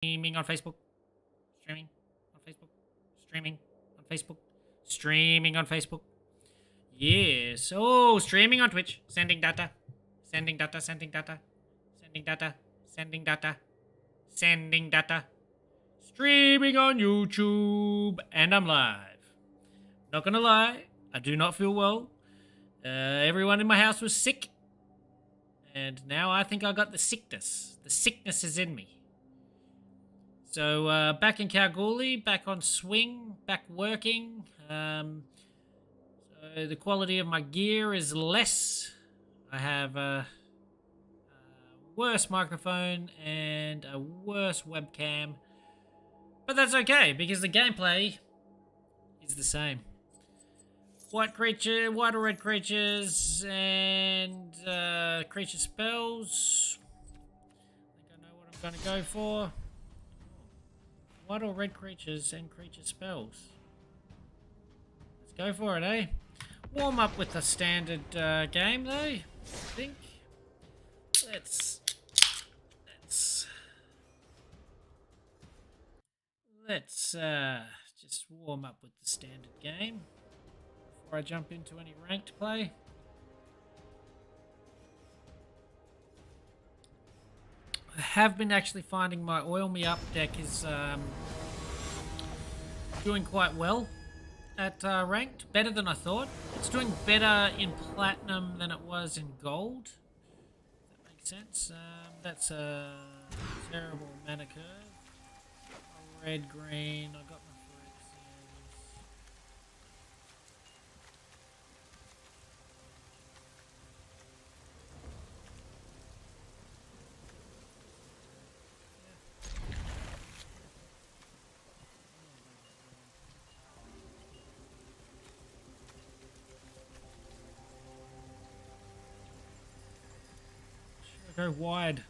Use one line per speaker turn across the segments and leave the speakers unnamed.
Streaming on Facebook. Streaming on Facebook. Streaming on Facebook. Streaming on Facebook. Yes. Oh, streaming on Twitch. Sending data. Sending data. Sending data. Sending data. Sending data. Sending data. Streaming on YouTube. And I'm live. Not gonna lie, I do not feel well. Everyone in my house was sick. And now I think I got the sickness. The sickness is in me. So back in Kalgoorlie, back on swing, back working. So the quality of my gear is less. I have a worse microphone and a worse webcam. But that's okay, because the gameplay is the same. White or red creatures, and creature spells. I think I know what I'm going to go for. White or red creatures and creature spells. Let's go for it, eh? Warm up with the standard game, though, I think. Let's just warm up with the standard game before I jump into any ranked play. I have been actually finding my Oil Me Up deck is doing quite well at ranked. Better than I thought. It's doing better in Platinum than it was in Gold. If that makes sense. That's a terrible mana curve. Red, green, I got my Phyrexians. Should I go wide?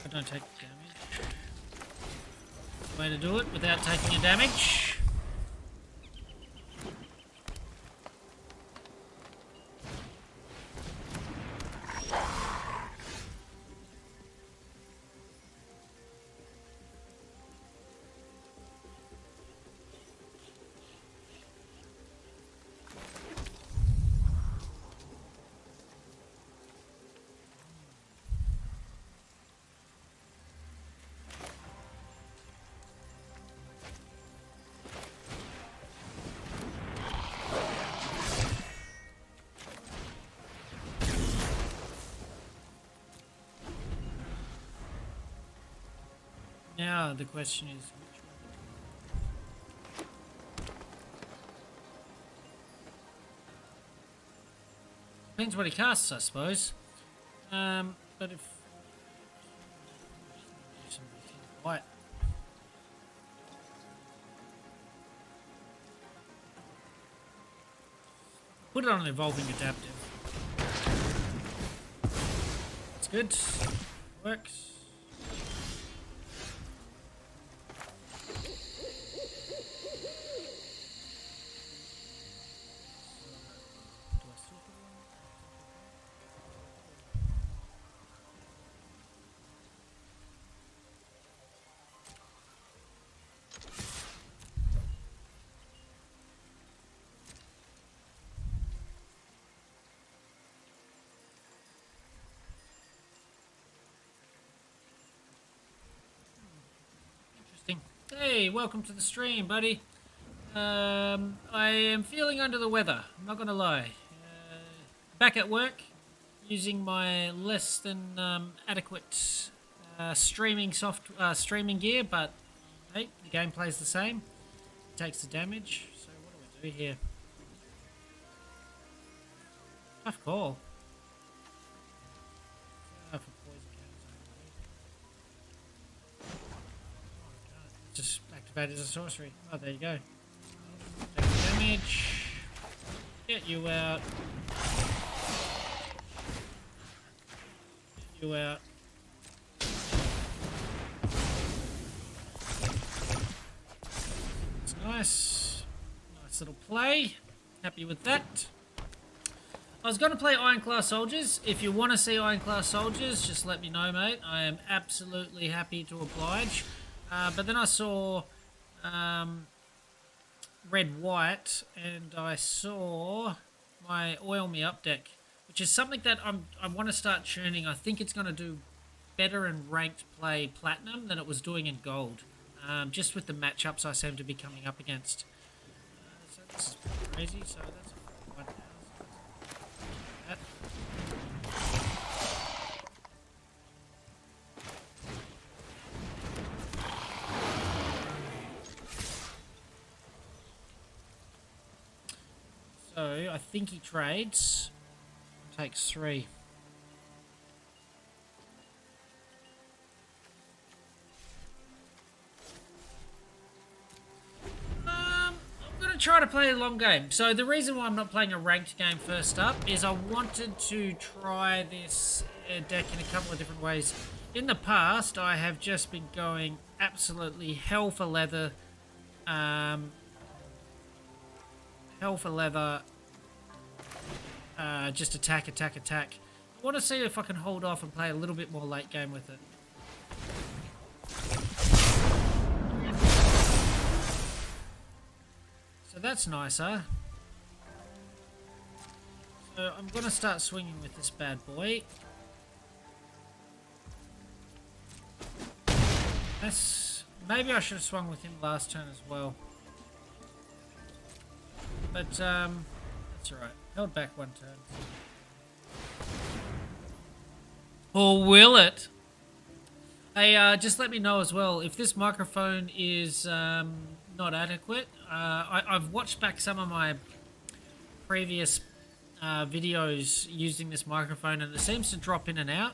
Don't take damage. Way to do it without taking a damage. Now the question is, which one? Depends what he casts, I suppose. But if white, put it on an evolving adaptive. It's good. Works. Hey, welcome to the stream, buddy. I am feeling under the weather, I'm not gonna lie. Back at work, using my less than adequate streaming gear, but hey, the game plays the same. It takes the damage. So what do we do here? Tough call. Just activated as a sorcery. Oh, there you go. Take the damage. Get you out. Get you out. It's nice. Nice little play. Happy with that. I was going to play Ironclast Soldiers. If you want to see Ironclast Soldiers, just let me know, mate. I am absolutely happy to oblige. But then I saw Red White, and I saw my Oil Me Up deck, which is something that I want to start tuning. I think it's going to do better in ranked play Platinum than it was doing in Gold. Just with the matchups I seem to be coming up against. So this is crazy. So that's 1,000. That. So I think he trades. Takes 3. Try to play a long game. So the reason why I'm not playing a ranked game first up is I wanted to try this deck in a couple of different ways. In the past, I have just been going absolutely hell for leather. Just attack. I want to see if I can hold off and play a little bit more late game with it. So that's nicer. So I'm going to start swinging with this bad boy. Maybe I should have swung with him last turn as well. But that's alright. Held back 1 turn. Or will it? Hey, just let me know as well if this microphone is not adequate. I've watched back some of my previous videos using this microphone, and it seems to drop in and out.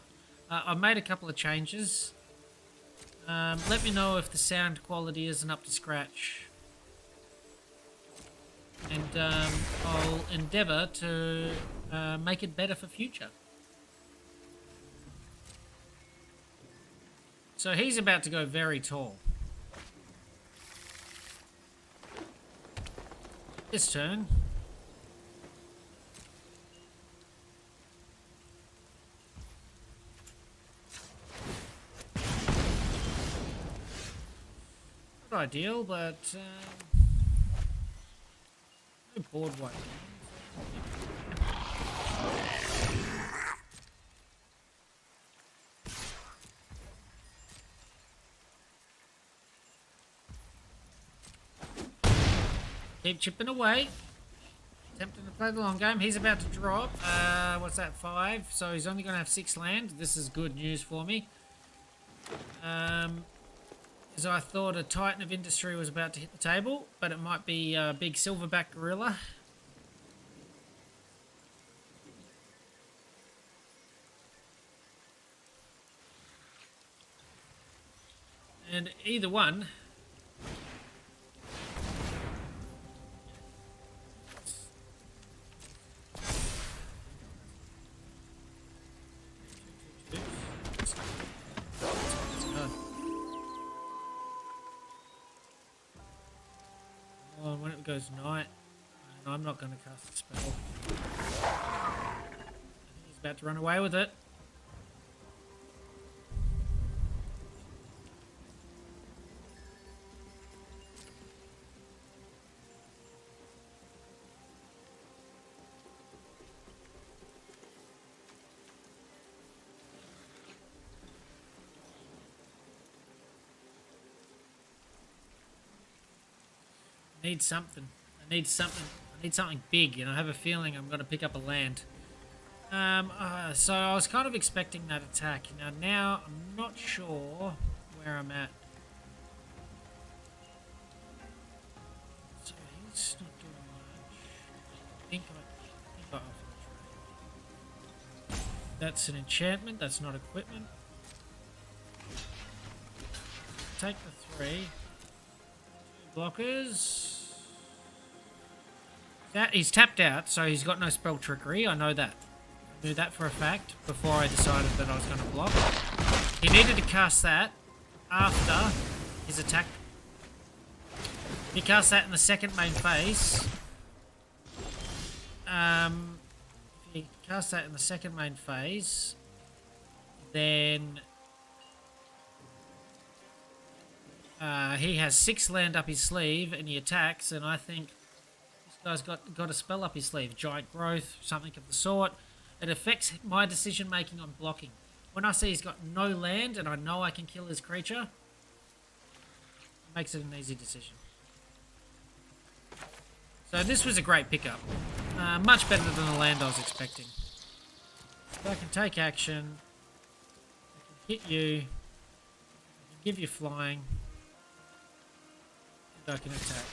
I've made a couple of changes. Let me know if the sound quality isn't up to scratch, and I'll endeavour to make it better for future. So he's about to go very tall. This turn. Not ideal, but no board wipe. Keep chipping away. Attempting to play the long game. He's about to drop. What's that, 5? So he's only going to have 6 land. This is good news for me. Because I thought a Titan of Industry was about to hit the table, but it might be a big silverback gorilla. And either one... when it goes night, and I'm not going to cast the spell. He's about to run away with it. I need something. I need something big, and I have a feeling I'm going to pick up a land. So I was kind of expecting that attack. Now I'm not sure where I'm at. So he's not doing much. I think I offer the trade. That's an enchantment. That's not equipment. Take the 3. 2 blockers. He's tapped out, so he's got no spell trickery. I know that. I knew that for a fact before I decided that I was going to block. He needed to cast that after his attack. He cast that in the second main phase. cast that in the second main phase, then he has 6 land up his sleeve and he attacks, and I think this guy's got a spell up his sleeve. Giant Growth, something of the sort. It affects my decision making on blocking. When I see he's got no land and I know I can kill his creature, it makes it an easy decision. So this was a great pickup. Much better than the land I was expecting. So I can take action. I can hit you. I can give you flying. And I can attack.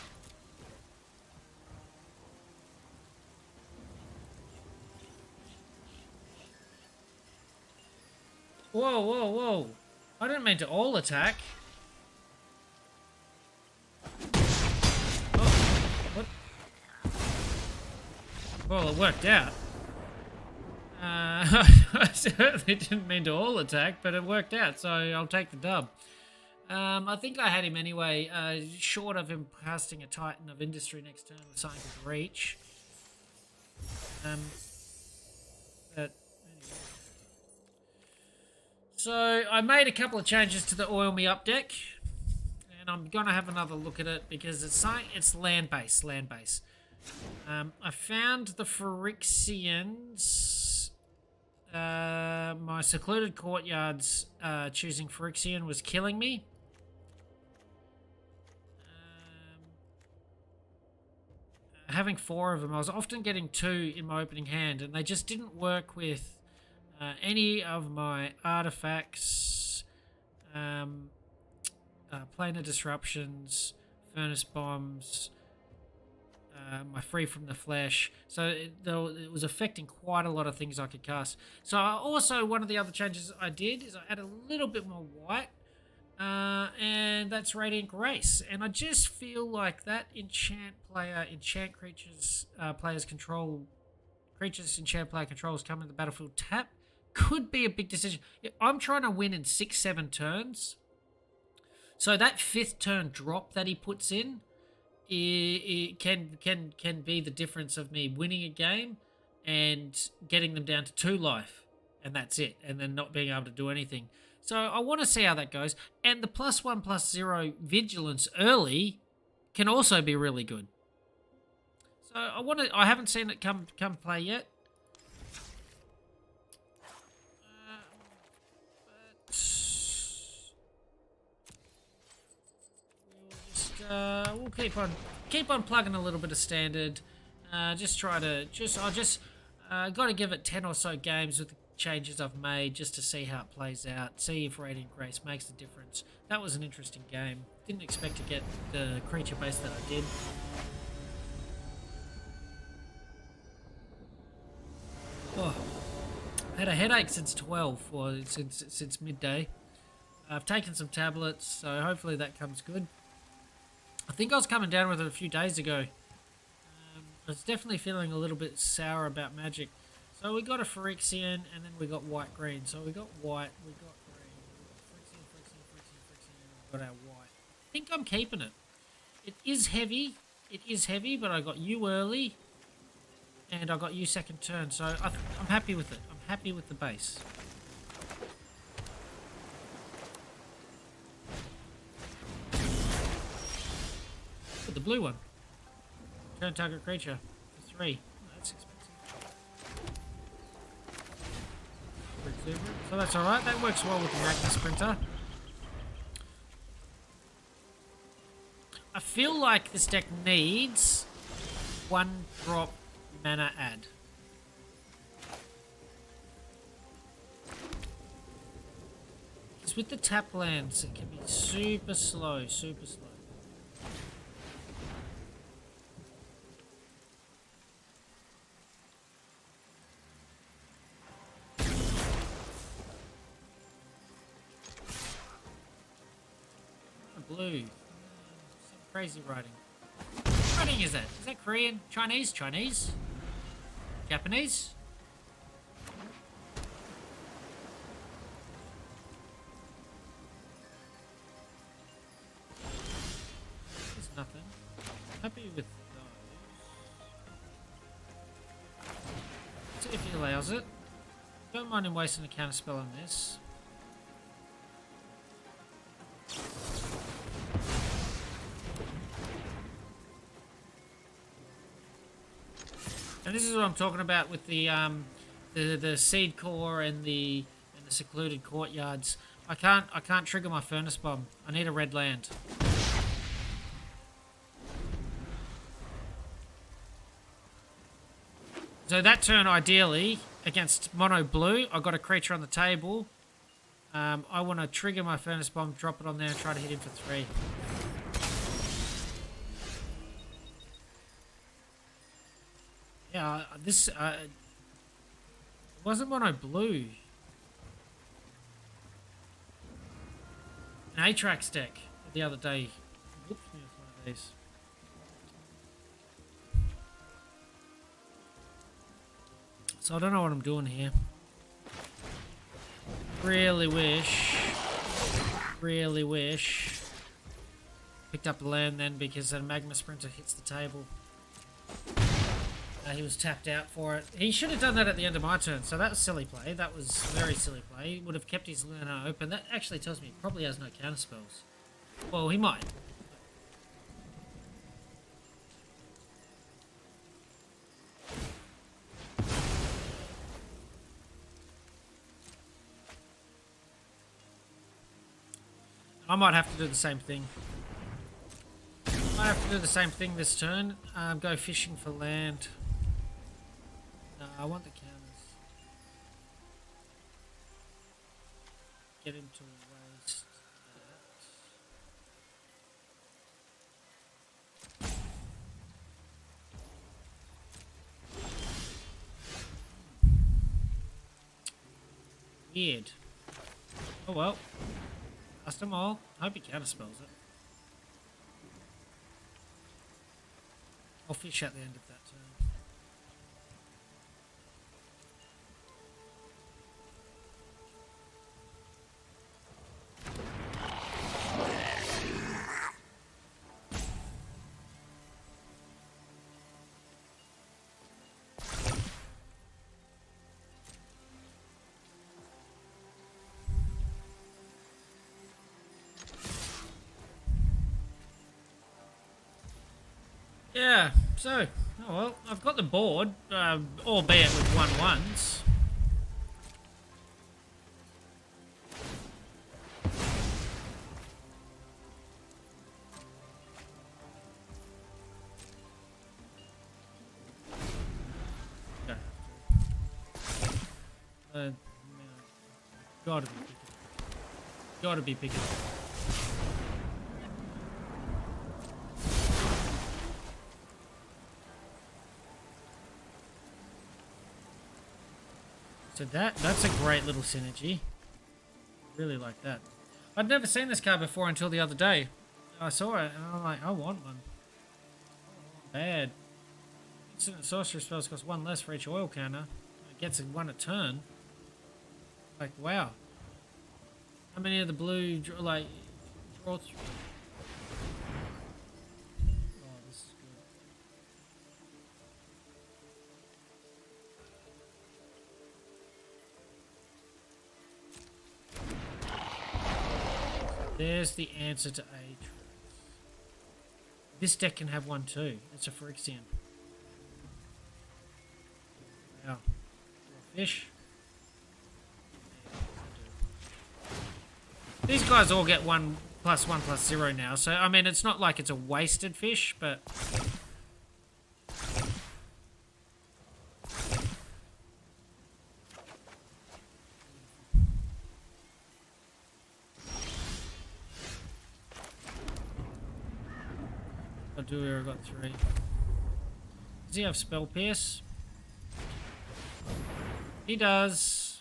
Whoa, whoa, whoa. I didn't mean to all attack. Oh, what? Well, it worked out. I certainly didn't mean to all attack, but it worked out, so I'll take the dub. I think I had him anyway, short of him casting a Titan of Industry next turn with something with Reach. But so I made a couple of changes to the Oil Me Up deck, and I'm gonna have another look at it because it's land base. I found the Phyrexians. My Secluded Courtyards choosing Phyrexian was killing me. Having 4 of them, I was often getting 2 in my opening hand, and they just didn't work with any of my artifacts, Planar Disruptions, Furnace Bombs, my Free from the Flesh. So it was affecting quite a lot of things I could cast. So also one of the other changes I did is I added a little bit more white, and that's Radiant Grace. And I just feel like that enchant creatures, players control creatures enchant player controls come in the battlefield tap could be a big decision. I'm trying to win in 6-7 turns. So that 5th turn drop that he puts in, it can be the difference of me winning a game and getting them down to 2 life, and that's it, and then not being able to do anything. So I want to see how that goes. And the +1/+0 vigilance early can also be really good. So I haven't seen it come play yet. We'll keep on plugging a little bit of standard. Got to give it 10 or so games with the changes I've made just to see how it plays out. See if Radiant Grace makes the difference. That was an interesting game. Didn't expect to get the creature base that I did. Oh, I had a headache since 12 or since midday. I've taken some tablets, so hopefully that comes good. I think I was coming down with it a few days ago. I was definitely feeling a little bit sour about Magic. So we got a Phyrexian, and then we got white-green. So we got white, we got green, Phyrexian, we got our white. I think I'm keeping it. It is heavy, but I got you early, and I got you second turn. So I'm happy with it. I'm happy with the base. The blue one. Turn target creature for 3. That's expensive. So that's alright. That works well with the Magna Sprinter. I feel like this deck needs 1-drop mana add. Because with the tap lands, it can be super slow. Blue. Some crazy writing. What writing is that? Is that Korean? Chinese? Japanese? There's nothing. Happy with those. if he allows it. Don't mind him wasting a counter spell on this. And this is what I'm talking about with the seed core and the secluded courtyards. I can't trigger my furnace bomb. I need a red land. So that turn, ideally, against mono blue, I got a creature on the table. I want to trigger my furnace bomb, drop it on there, and try to hit him for 3. Yeah, this it wasn't mono blue. An Atrax deck the other day. Whoops, me with one of these. So I don't know what I'm doing here. Really wish picked up the land then, because a Magma Sprinter hits the table. He was tapped out for it. He should have done that at the end of my turn, so that was silly play. That was very silly play. He would have kept his Luna open. That actually tells me he probably has no counter spells. Well, he might. I might have to do the same thing. I have to do the same thing this turn. Go fishing for land. No, I want the counters. Get him to waste that. Weird. Oh well. Cast them all. I hope he counterspells it. I'll fish at the end of that turn. Yeah, so, oh well, I've got the board, albeit with 1/1s. Okay. Gotta be picking. Gotta be picking. So that's a great little synergy. Really like that. I'd never seen this card before until the other day. I saw it and I'm like, I want one. Bad. Instant sorcerer spells cost 1 less for each oil counter. It gets 1 a turn. Like, wow. How many of the blue, draw through? Oh, this is good. There's the answer to Atrax. This deck can have one too. It's a Phyrexian. Wow. Fish. These guys all get 1+1/+0 now, so I mean it's not like it's a wasted fish, but I do here. I got 3. Does he have Spell Pierce? He does.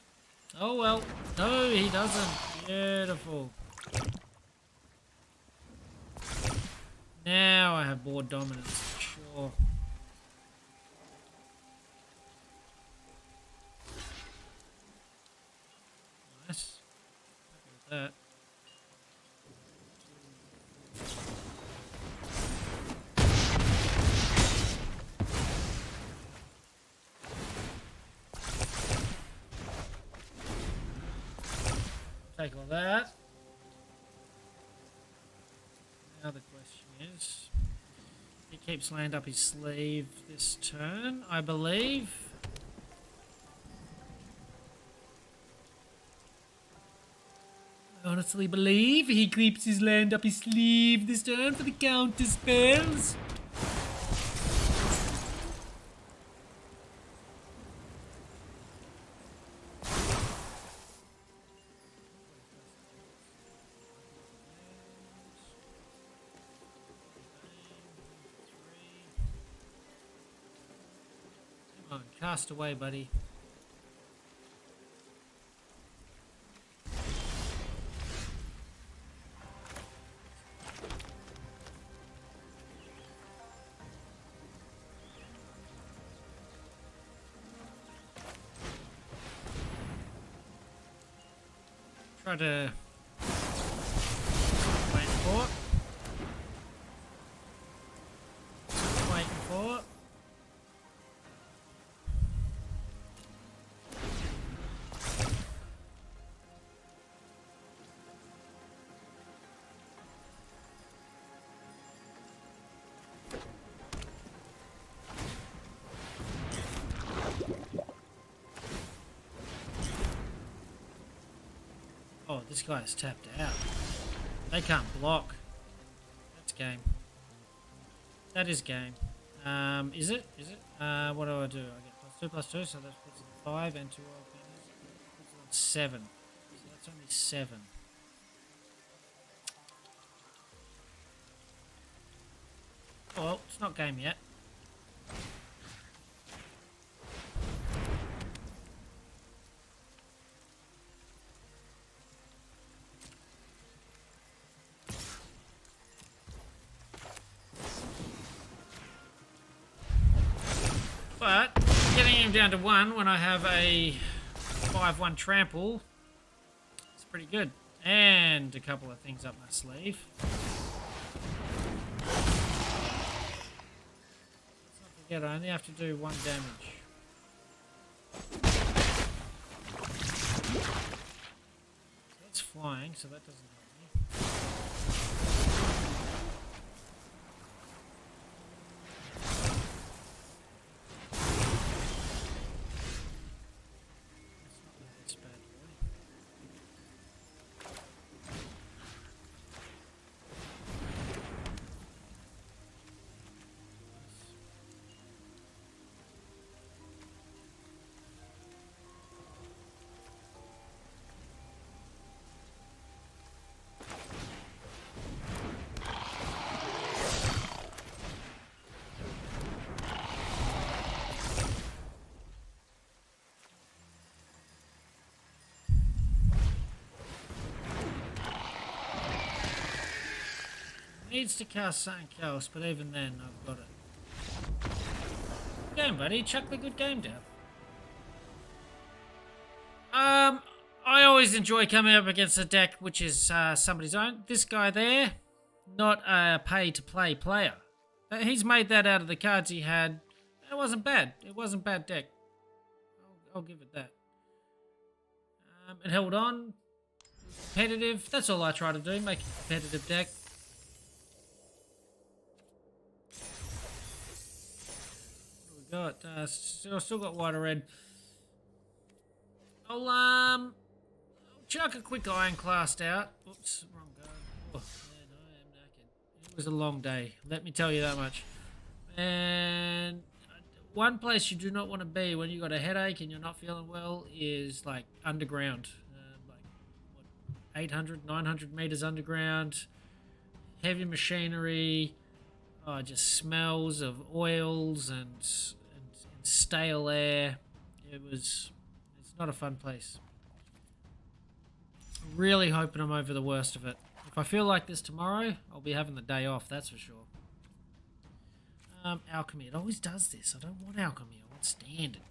Oh well. No, he doesn't. Beautiful. Now I have board dominance for sure. Nice. Happy with that. take all that. Now the question is, he keeps land up his sleeve this turn, I believe. I honestly believe he keeps his land up his sleeve this turn for the counter spells. Come on, cast away, buddy. Try to wait for it. Waiting for it. Oh, this guy's tapped out. They can't block. That's game. That is game. Is it? Is it? What do? I get +2/+2, so that puts it 5 and 2 puts it on 7. So that's only 7. Oh, well, it's not game yet. But getting him down to 1 when I have a 5/1 trample is pretty good. And a couple of things up my sleeve. Let's not forget, I only have to do 1 damage. That's flying, so that doesn't help me. Needs to cast something else, but even then, I've got it. Good game, buddy. Chuck the good game down. I always enjoy coming up against a deck which is somebody's own. This guy there, not a pay-to-play player. He's made that out of the cards he had. It wasn't bad. It wasn't a bad deck. I'll give it that. It held on. Competitive. That's all I try to do, make a competitive deck. Got still got white or red. I'll chuck a quick Ironclast out. Oops, wrong go. Oh, man, I am knackered. It was a long day. Let me tell you that much. And one place you do not want to be when you got a headache and you're not feeling well is like underground, like what, 800, 900 meters underground. Heavy machinery. Oh, just smells of oils and stale air. It's not a fun place. I'm really hoping I'm over the worst of it. If I feel like this tomorrow, I'll be having the day off, that's for sure. Alchemy. It always does this. I don't want alchemy. I want standard.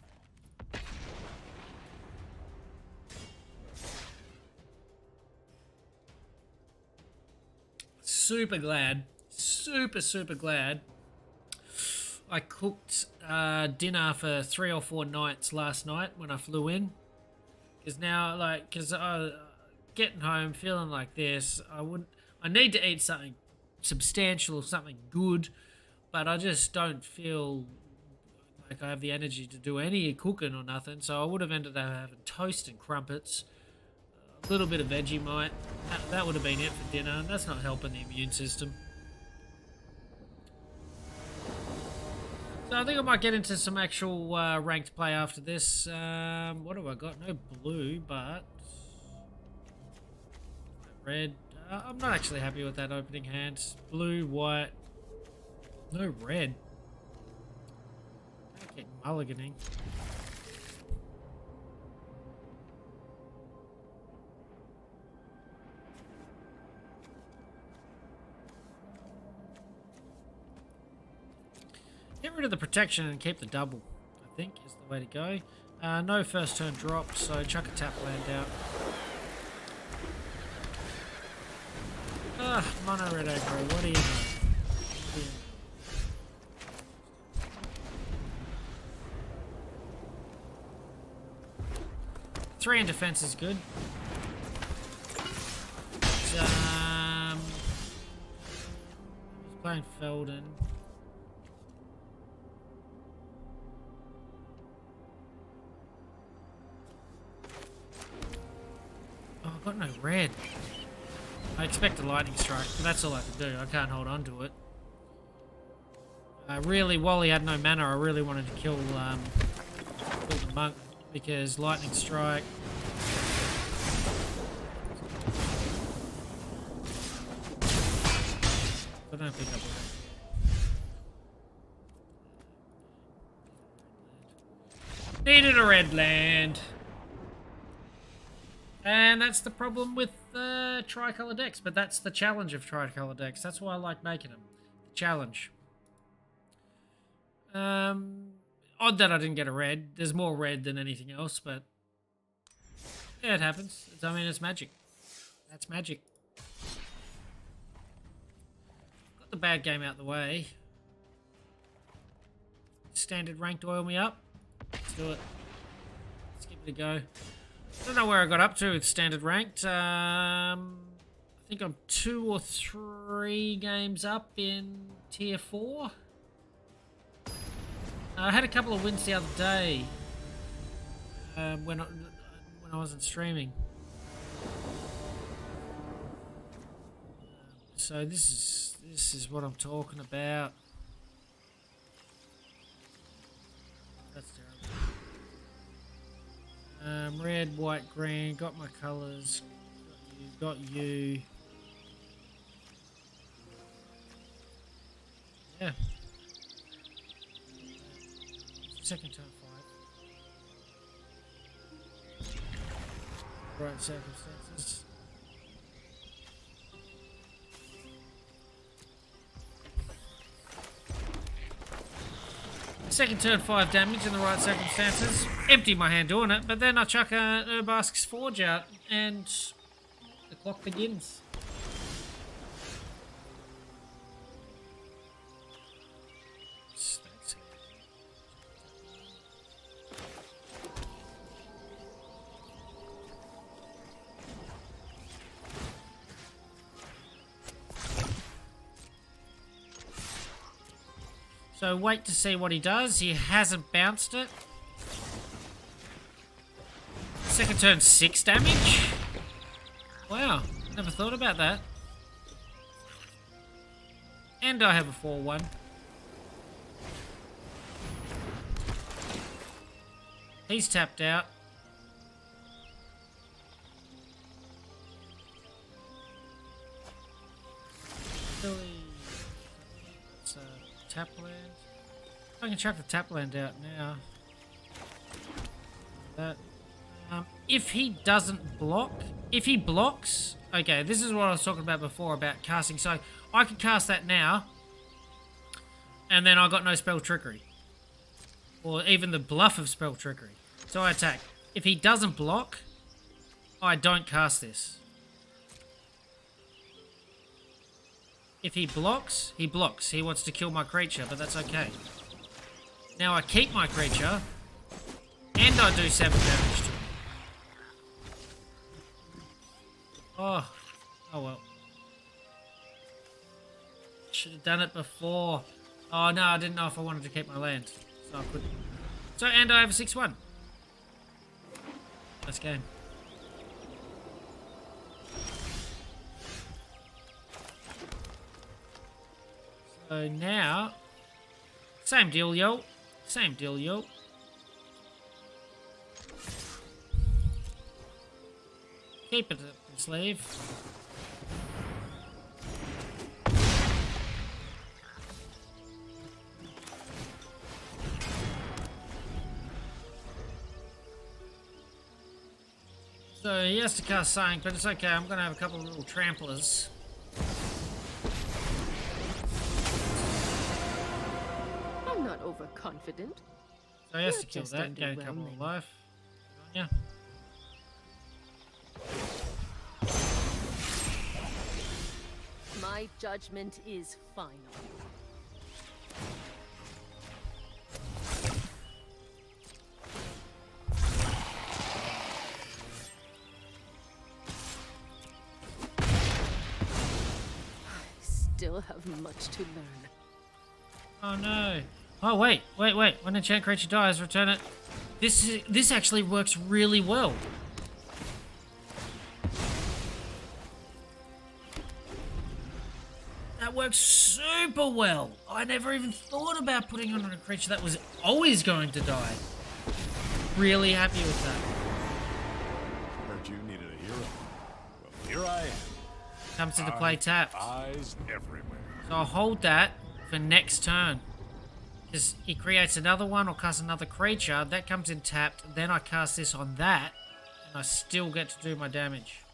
Super glad. Super glad I cooked dinner for 3 or 4 nights last night when I flew in, because now, like, because getting home feeling like this, I need to eat something substantial, something good, but I just don't feel like I have the energy to do any cooking or nothing. So I would have ended up having toast and crumpets, a little bit of Vegemite. That would have been it for dinner, and that's not helping the immune system. So I think I might get into some actual ranked play after this. What have I got? No blue, but red. I'm not actually happy with that opening hand. Blue, white, no red. I keep mulliganing. Get rid of the protection and keep the double, I think, is the way to go. No first turn drop, so chuck a tap land out. Mono red aggro, what do you know? 3 in defense is good. He's playing Felden. Oh, I've got no red. I expect a lightning strike, but that's all I can do. I can't hold on to it. Really, while he had no mana, I really wanted to kill the monk, because lightning strike. I don't pick up it. Needed a red land. And that's the problem with tricolour decks, but that's the challenge of tricolour decks. That's why I like making them. The challenge. Odd that I didn't get a red. There's more red than anything else, but yeah, it happens. I mean, it's magic. That's magic. Got the bad game out the way. Standard ranked oil me up. Let's do it. Let's give it a go. I don't know where I got up to with standard ranked. I think I'm 2 or 3 games up in tier 4. I had a couple of wins the other day when I wasn't streaming. So this is what I'm talking about. That's terrible. Red, white, green. Got my colours. Got you. Yeah. Second turn 5. Right circumstances. Second turn 5 damage in the right circumstances. Empty my hand doing it, but then I chuck a Urbask's Forge out and the clock begins. So wait to see what he does. He hasn't bounced it. Second turn 6 damage. Wow, never thought about that. And I have a 4-1. He's tapped out. Billy. It's a tap land. I can chuck the tap land out now. That. If he doesn't block, if he blocks, okay, this is what I was talking about before about casting. So I could cast that now, and then I got no spell trickery, or even the bluff of spell trickery. So I attack. If he doesn't block, I don't cast this. If he blocks, he blocks. He wants to kill my creature, but that's okay. Now I keep my creature, and I do 7 damage to him. Oh. Oh well. Should have done it before. Oh no, I didn't know if I wanted to keep my land. So I couldn't. So, and I have a 6-1. Nice game. So now, same deal, yo. Same deal, yo. Keep it up your sleeve. So he has to cast something, but it's okay. I'm going to have a couple of little tramplers.
I'm not overconfident.
So he has to
You're
kill
just
that, gain a couple
underwhelming.
of life. Good on ya.
My judgment is final. I still have much to learn.
Oh no. Oh wait. When a enchant creature dies, return it. This actually works really well. That works super well. I never even thought about putting it on a creature that was always going to die. Really happy with that.
Heard you needed a hero. Well, here I am.
Comes into play tapped.
Eyes everywhere.
So I'll hold that for next turn. Because he creates another one or casts another creature. That comes in tapped. Then I cast this on that. And I still get to do my damage.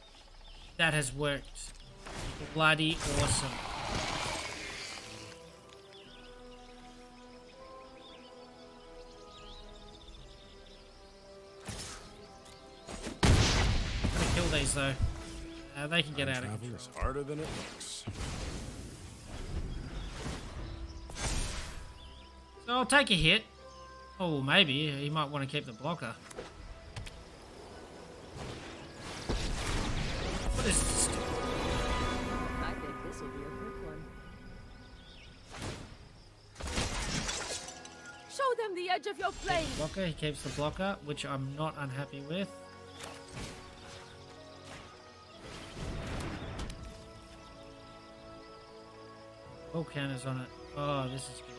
That has worked. Bloody awesome. I'm gonna kill these though. They can get out of
Travel
control.
is harder than it looks.
So I'll take a hit. Oh, maybe. He might want to keep the blocker. What is this?
I think this will be a quick one. Show them the edge of your blade.
Blocker. He keeps the blocker, which I'm not unhappy with. All counters on it. Oh, this is good.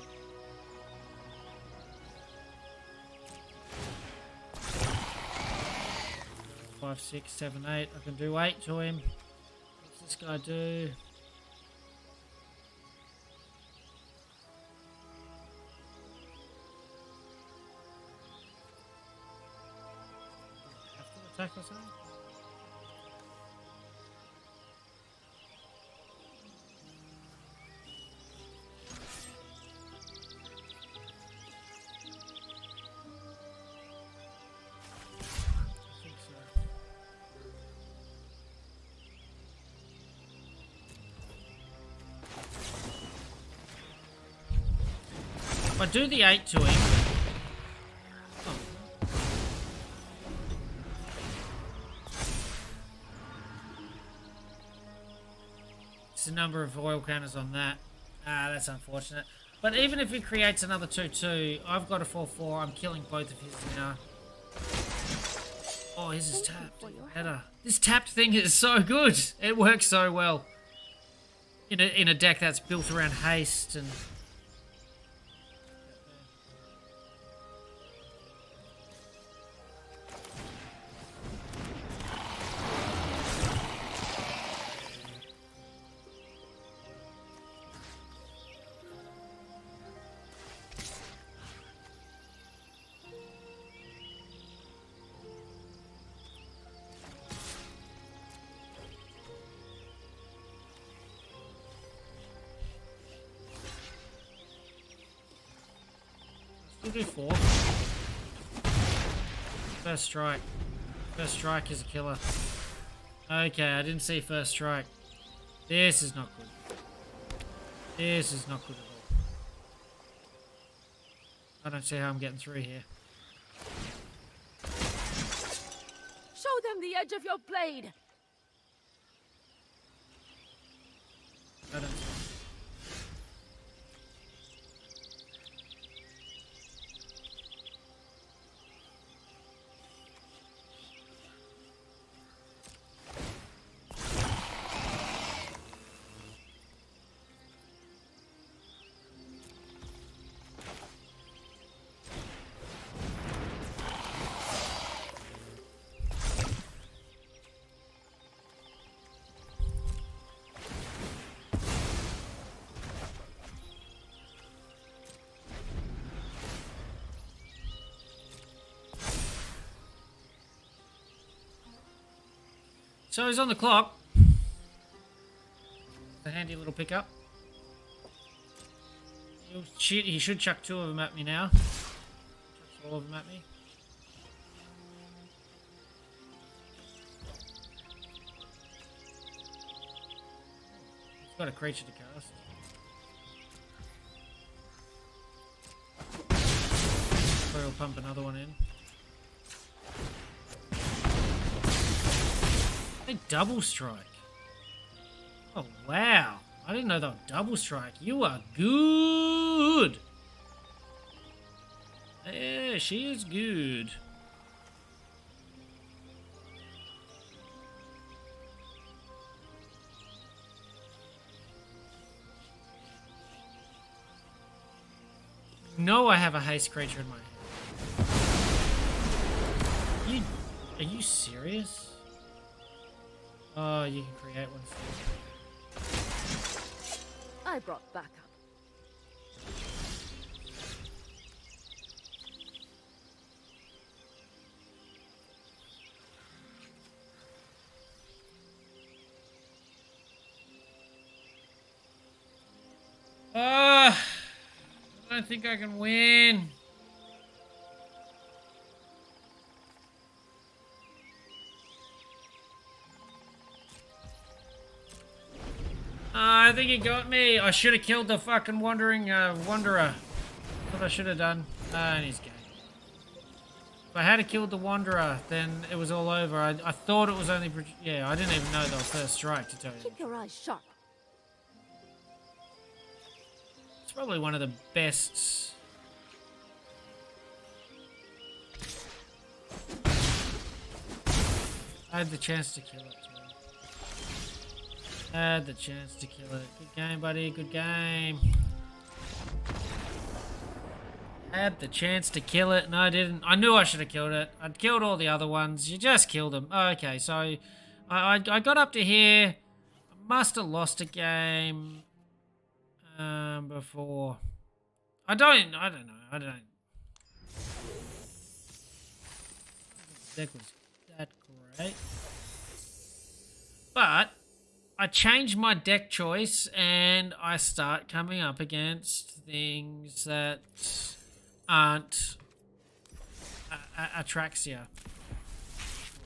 Five, 6, 7, 8. I can do 8 to him. What's this guy do? Have to attack or something? I think so. If I do the 8 to him. Oh. It's the number of oil counters on that. Ah, that's unfortunate. But even if he creates another 2-2, I've got a 4-4. I'm killing both of his now. Oh, his is tapped. Even better. This tapped thing is so good. It works so well. In a deck that's built around haste and... We'll do 4. First strike. First strike is a killer. Okay, I didn't see first strike. This is not good. This is not good at all. I don't see how I'm getting through here.
Show them the edge of your blade.
So he's on the clock. A handy little pickup. He should chuck 2 of them at me now. Chucks all of them at me. He's got a creature to cast. So he'll pump another one in. They double strike. Oh, wow. I didn't know they would double strike. You are good. Yeah, she is good. No, I have a haste creature in my hand. Are you serious? Oh, you can create one.
I brought backup.
I don't think I can win. I think he got me. I should have killed the fucking wandering wanderer. That's what I should have done. And he's gay. If I had killed the wanderer, then it was all over. I thought it was only... Yeah, I didn't even know that was first strike, to tell you.
Keep your eyes sharp.
It's probably one of the best... I had the chance to kill it. Had the chance to kill it. Good game, buddy. Good game. Had the chance to kill it, and I didn't. I knew I should have killed it. I'd killed all the other ones. You just killed them. Okay, so I got up to here. I must have lost a game before. I don't know. I don't. The deck was that great, but I change my deck choice and I start coming up against things that aren't Atraxia.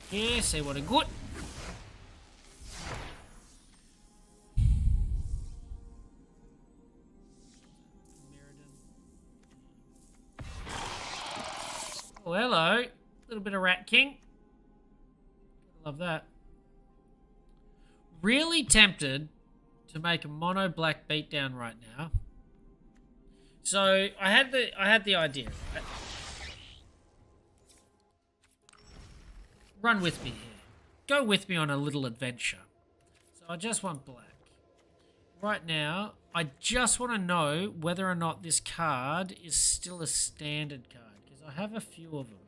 Here, see what a good. Oh, hello. A little bit of Rat King. Love that. Really tempted to make a mono black beatdown right now. So I had the idea, right? Run with me here. Go with me on a little adventure. So I just want black. Right now, I just want to know whether or not this card is still a standard card, because I have a few of them.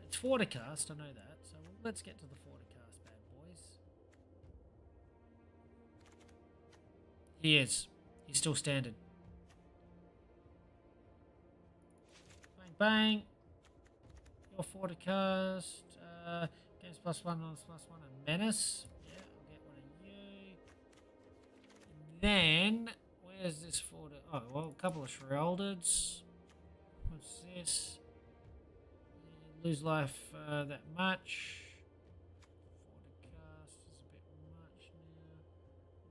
It's 4 to cast, I know that. So let's get to the 4 to cast, bad boys. He is. He's still standard. Bang, bang. You're 4 to cast. Games +1, +1, and menace. Yeah, I'll get one of you. And then, where's this 4 to... Oh, well, a couple of Sheraldeds. What's this? Lose life that much. 4 to cast is a bit much now.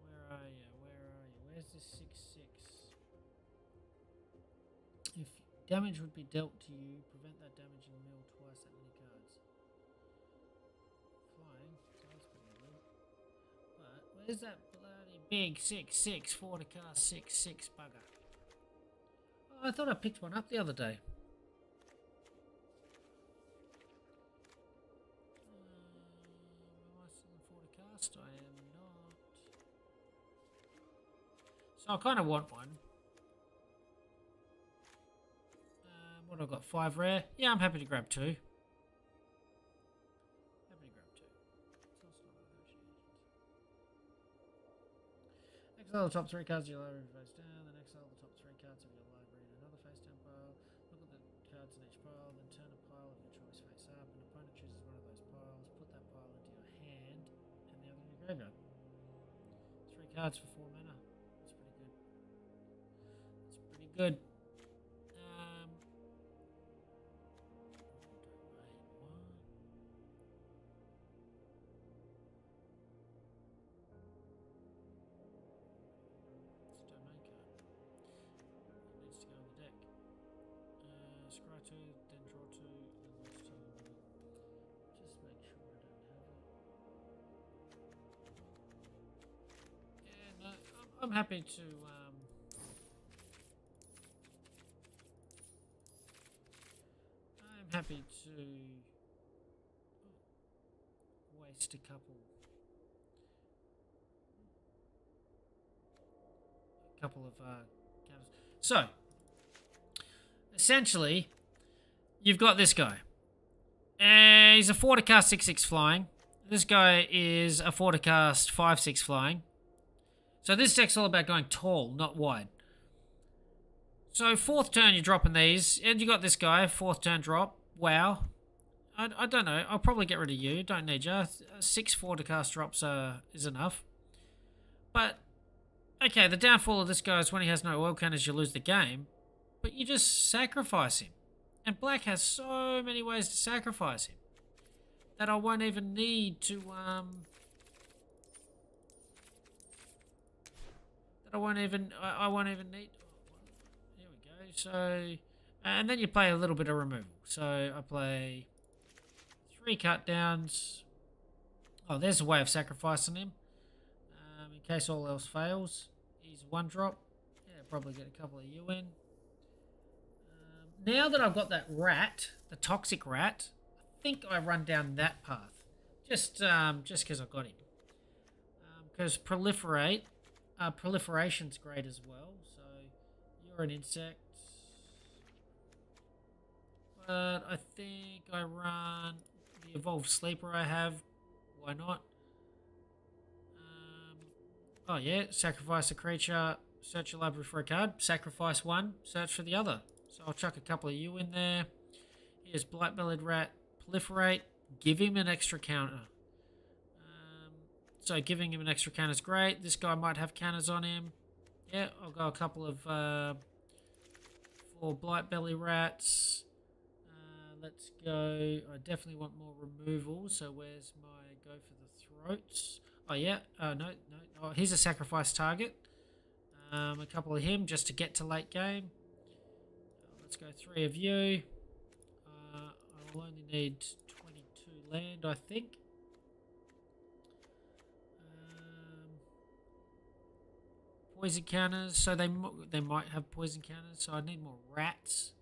Where are you? Where's this 6/6? If damage would be dealt to you, prevent that damage and mill twice that many cards. Flying, so that's pretty good. But where's that bloody big 6/6 4 to cast 6/6 bugger? Oh, I thought I picked one up the other day. I am not. So I kind of want one. What have I got? 5 rare? Yeah, I'm happy to grab 2. Happy to grab 2. Exile the top 3 cards of your library face down, then exile the top 3 cards of your library in another face down pile. Look at the cards in each pile, then turn a pile of your choice face up. An opponent chooses one of those piles. cards for 4 mana. That's pretty good. That's pretty good. Scry 2, then draw 2, then lose 2. Just make sure I don't have it. Yeah, no, I'm happy to waste a couple of counters. So essentially, you've got this guy. He's a 4 to cast 6/6 flying. This guy is a 4 to cast 5/6 flying. So this deck's all about going tall, not wide. So 4th turn, you're dropping these. And you got this guy, 4th turn drop. Wow. I don't know. I'll probably get rid of you. Don't need you. 6 4 to cast drops is enough. But, okay, the downfall of this guy is when he has no oil counters, you lose the game. But you just sacrifice him. And black has so many ways to sacrifice him that I won't even need to I won't even need. Here we go. So, and then you play a little bit of removal. So I play 3 cut downs. Oh, there's a way of sacrificing him. In case all else fails, he's 1 drop. Yeah, probably get a couple of you in. Now that I've got that rat, the toxic rat, I think I run down that path. Just because I've got him. Because proliferation's great as well. So you're an insect. But I think I run the evolved sleeper I have. Why not? Oh yeah, sacrifice a creature, search your library for a card, sacrifice 1, search for the other. So I'll chuck a couple of you in there. Here's Blight-Bellied Rat, proliferate, give him an extra counter. So giving him an extra counter is great. This guy might have counters on him. Yeah, I'll go a couple of 4 Blight-Bellied Rats. Let's go. I definitely want more removal. So where's my go for the throats? Oh yeah. No. Oh, here's a sacrifice target. A couple of him just to get to late game. Let's go 3 of you. I'll only need 22 land, I think. Poison counters. So they might have poison counters. So I need more rats.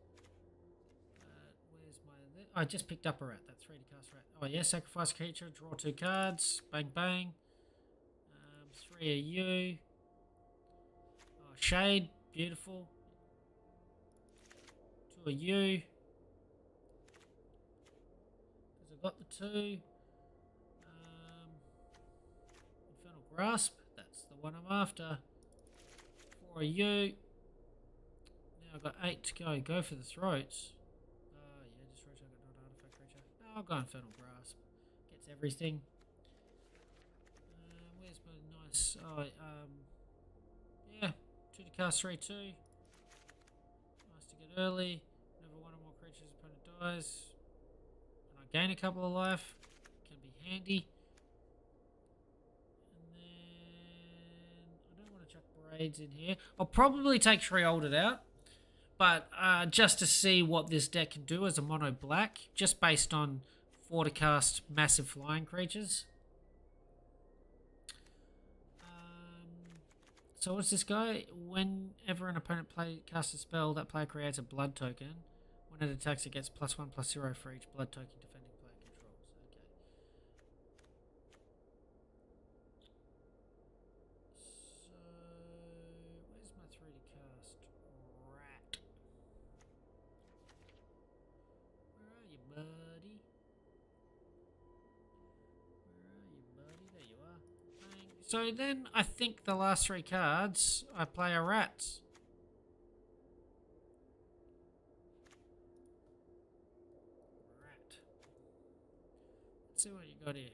Where's my? I just picked up a rat. That's 3 to cast rat. Oh yeah, sacrifice creature. Draw 2 cards. Bang bang. 3 of you. Oh, shade. Beautiful. 2 of you. Because I've got the 2. Infernal Grasp. That's the one I'm after. 4 of you. Now I've got 8 to go. Go for the throats. Yeah, just rotate an artifact creature. No, I'll go Infernal Grasp. Gets everything. Where's my nice... Oh, yeah. 2 to cast 3/2. Nice to get early. Whenever 1 or more creatures opponent dies. And I gain a couple of life. Can be handy. Braids in here. I'll probably take Shriolded out, but just to see what this deck can do as a mono black, just based on 4 to cast massive flying creatures. So what's this guy? Whenever an opponent casts a spell, that player creates a blood token. When it attacks, it gets +1/+0 for each blood token defending player controls. Okay. Where's my 3 to cast rat? Where are you, buddy? There you are. Bang. So then I think the last 3 cards I play a rat. Let's see what you got here.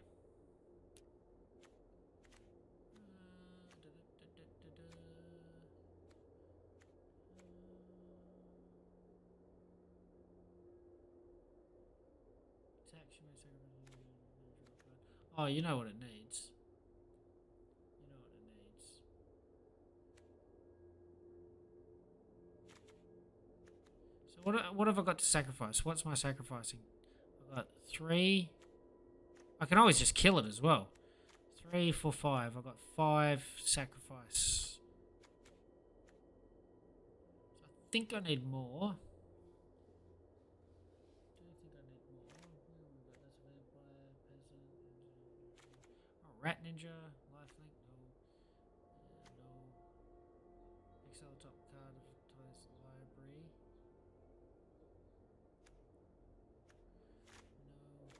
Oh, you know what it needs. You know what it needs. So what have I got to sacrifice? What's my sacrificing? I've got 3. I can always just kill it as well. 3, 4, 5. I've got 5 sacrifice. So I think I need more. Rat Ninja, Lifelink, no. Excel top card of Toys Library. No.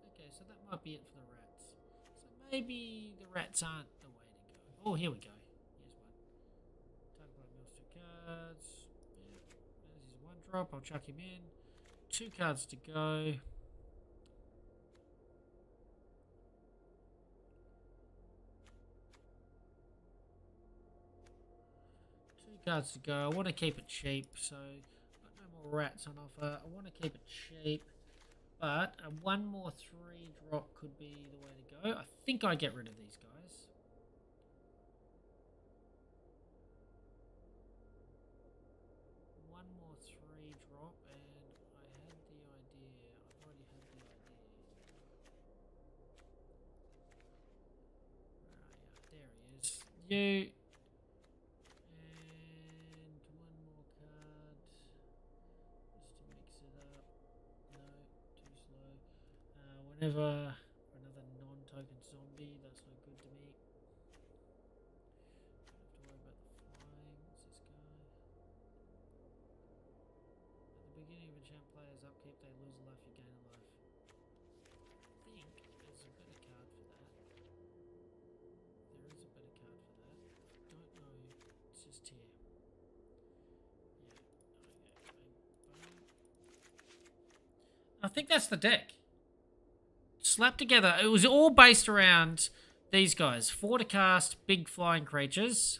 Okay, so that might be it for the rats. So maybe the rats aren't the way to go. Oh, here we go. Here's one. Talk about mills 2 cards. Yeah. This is 1 drop. I'll chuck him in. 2 cards to go. 2 cards to go. I want to keep it cheap, so got no more rats on offer. I want to keep it cheap, but a 1 more 3 drop could be the way to go. I think I get rid of these guys. One more 3 drop, and I had the idea. I've already had the idea. There he is. You. Whenever another non-token zombie, that's no good to me. Don't have to worry about the flying. What's this guy? At the beginning of a champ player's upkeep, they lose a life, you gain a life. I think there's a better card for that. There is a better card for that. I don't know. It's just here. Yeah. Okay. I think that's the deck. Slapped together. It was all based around these guys. 4 to cast, big flying creatures.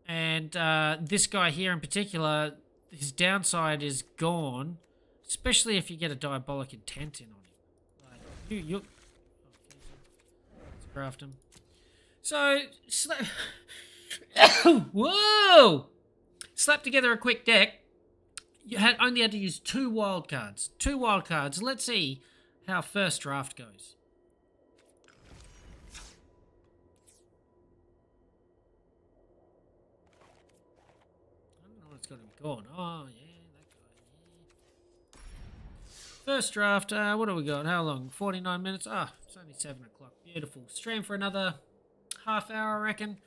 And this guy here in particular, his downside is gone. Especially if you get a Diabolic Intent in on him. Like, you let's craft him. So, whoa! Slap together a quick deck. You only had to use 2 wild cards. 2 wild cards. Let's see how first draft goes. I don't know what's got him going. Oh, yeah, that guy. Yeah. First draft. What do we got? How long? 49 minutes? Ah, it's only 7 o'clock. Beautiful. Stream for another half hour, I reckon.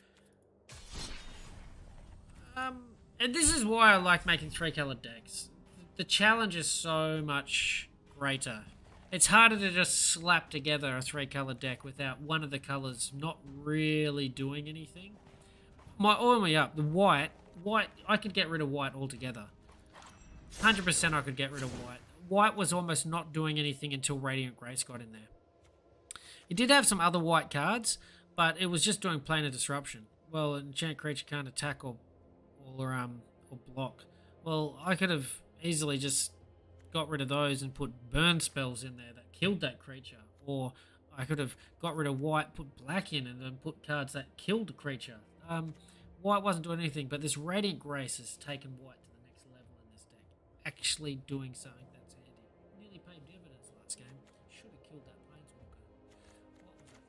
And this is why I like making 3-colored decks. The challenge is so much greater. It's harder to just slap together a 3-colored deck without one of the colors not really doing anything. Oil me up. The white, I could get rid of white altogether. 100% I could get rid of white. White was almost not doing anything until Radiant Grace got in there. It did have some other white cards, but it was just doing planar disruption. Well, an enchant creature can't attack or block. Well, I could have easily just got rid of those and put burn spells in there that killed that creature. Or I could have got rid of white, put black in, and then put cards that killed the creature. White wasn't doing anything, but this Radiant Grace has taken white to the next level in this deck. Actually doing something that's handy. Nearly paid dividends last game. Should have killed that Planeswalker. What was I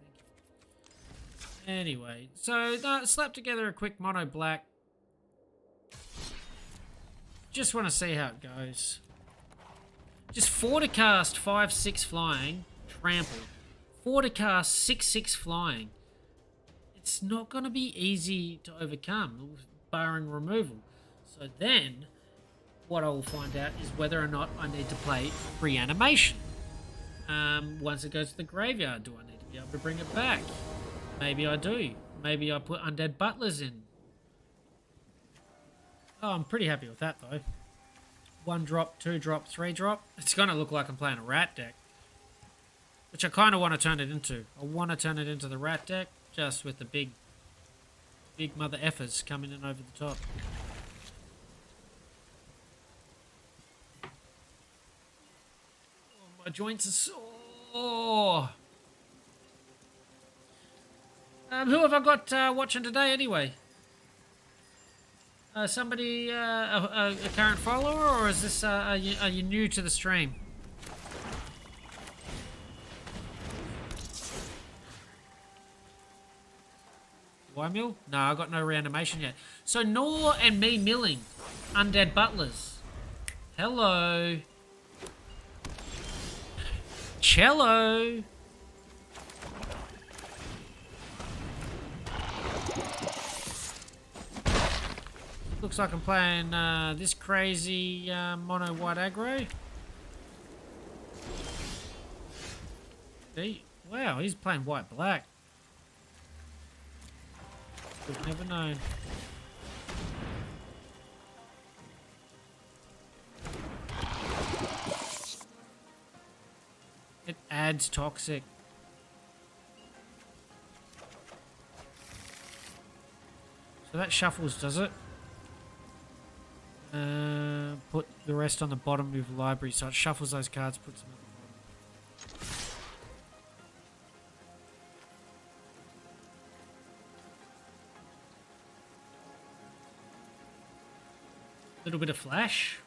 thinking? Anyway, so slap together a quick mono black. Just want to see how it goes. Just 4 to cast, 5/6 flying, trample. 4 to cast, 6/6 flying. It's not going to be easy to overcome, barring removal. So then, what I will find out is whether or not I need to play Reanimation. Once it goes to the graveyard, do I need to be able to bring it back? Maybe I do. Maybe I put Undead Butlers in. Oh, I'm pretty happy with that, though. 1 drop, 2 drop, 3 drop. It's going to look like I'm playing a rat deck. Which I kind of want to turn it into. I want to turn it into the rat deck, just with the big mother effers coming in over the top. My joints are sore. Who have I got watching today anyway? Somebody, a current follower, or is this, are you new to the stream? Do I mill? No, I got no reanimation yet. So Nor and me milling. Undead butlers. Hello. Cello. Looks like I'm playing this crazy mono white aggro. Wow, he's playing white black. We've never known. It adds toxic. So that shuffles, does it? Put the rest on the bottom of the library, so it shuffles those cards, puts them at the bottom. Little bit of flash.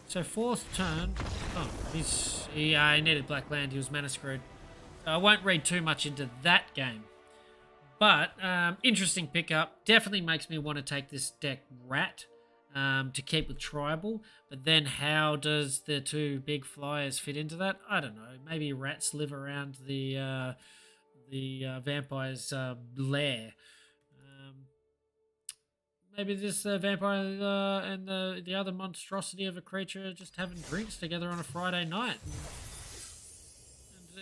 So fourth turn. Oh, he needed black land. He was mana screwed. I won't read too much into that game. But interesting pickup. Definitely makes me want to take this deck rat to keep with tribal. But then how does the two big flyers fit into that? I don't know. Maybe rats live around the vampire's lair. Maybe this vampire and the other monstrosity of a creature are just having drinks together on a Friday night.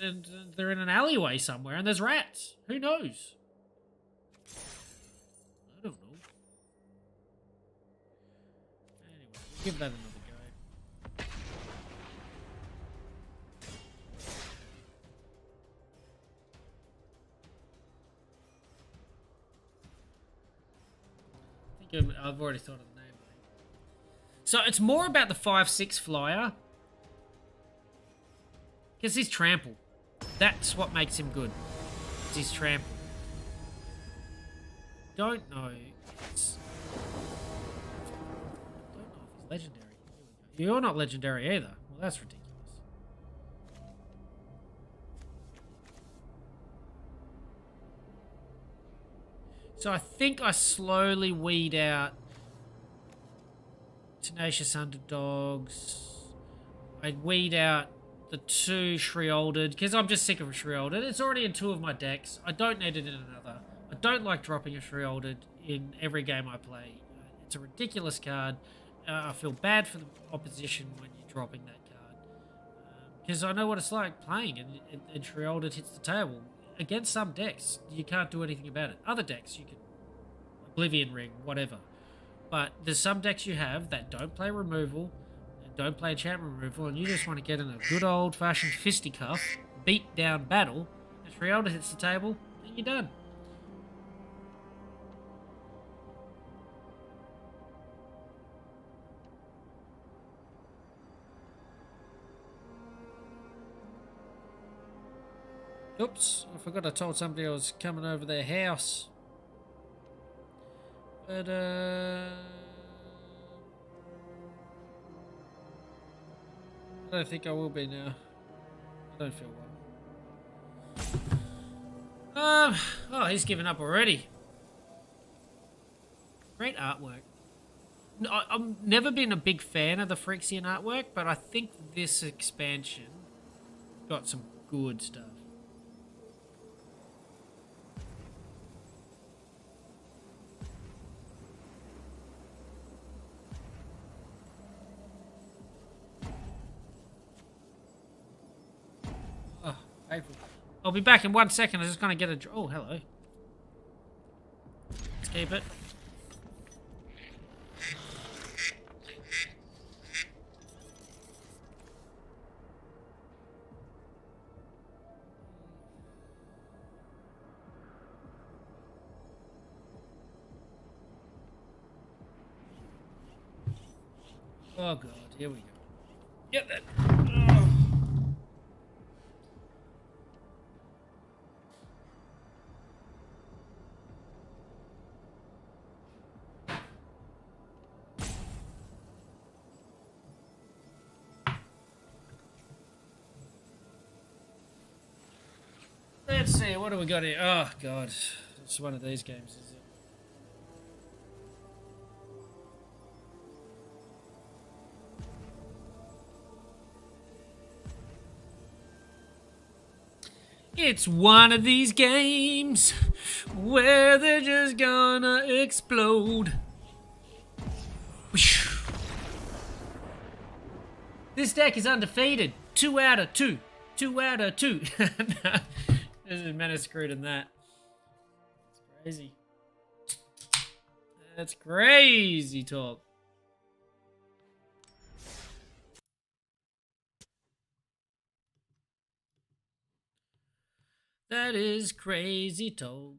And they're in an alleyway somewhere and there's rats. Who knows? I don't know. Anyway, we'll give that another go. I think I've already thought of the name. So it's more about the 5/6 flyer. Because he's trample. That's what makes him good. He's trample. Don't know. I don't know if he's legendary. You're not legendary either. Well, that's ridiculous. So I think I slowly weed out Tenacious Underdogs. I weed out the two Shrielded, because I'm just sick of a Shrielded. It's already in two of my decks. I don't need it in another. I don't like dropping a Shrielded in every game I play. It's a ridiculous card. I feel bad for the opposition when you're dropping that card. Because I know what it's like playing, and Shrielded hits the table. Against some decks, you can't do anything about it. Other decks, you can... Oblivion Ring, whatever. But there's some decks you have that don't play removal, don't play enchantment removal, and you just want to get in a good old-fashioned fisticuff, beat down battle, and Shrielded hits the table, and you're done. Oops, I forgot I told somebody I was coming over their house. But, I don't think I will be now. I don't feel well. Oh, he's given up already. Great artwork. No, I've never been a big fan of the Phyrexian artwork, but I think this expansion got some good stuff. I'll be back in 1 second. I'm just going to get a... Oh, hello. Let's keep it. Oh god, here we go. Get that. Oh. Let's see, what do we got here? Oh god, it's one of these games, is it? It's one of these games where they're just gonna explode. This deck is undefeated. 2 out of 2. 2 out of 2. No, this is Menace screwed in that. It's crazy. That's crazy talk. That is crazy talk.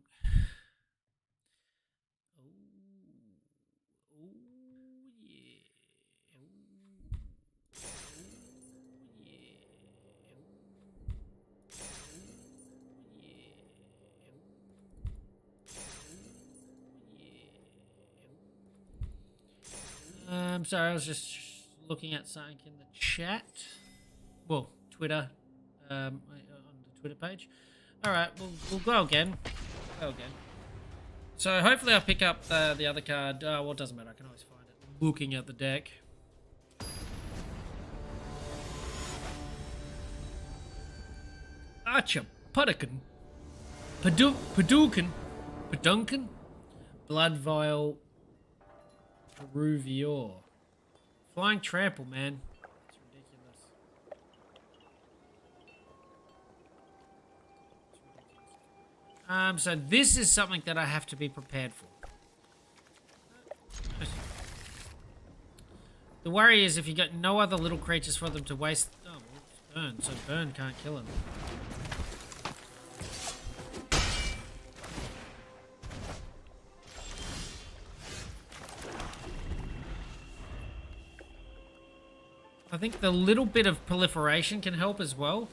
I'm sorry, I was just looking at something in the chat. Well, Twitter, on the Twitter page. Alright, we'll go again. So hopefully I'll pick up the other card. Well, it doesn't matter, I can always find it. Looking at the deck. Archer, Puddocken, Paduncan, Blood Vial, Peruvior. Flying Trample, man. It's ridiculous. So this is something that I have to be prepared for. The worry is if you got no other little creatures for them to waste. Oh, well, it's burn, so burn can't kill him. I think the little bit of proliferation can help as well.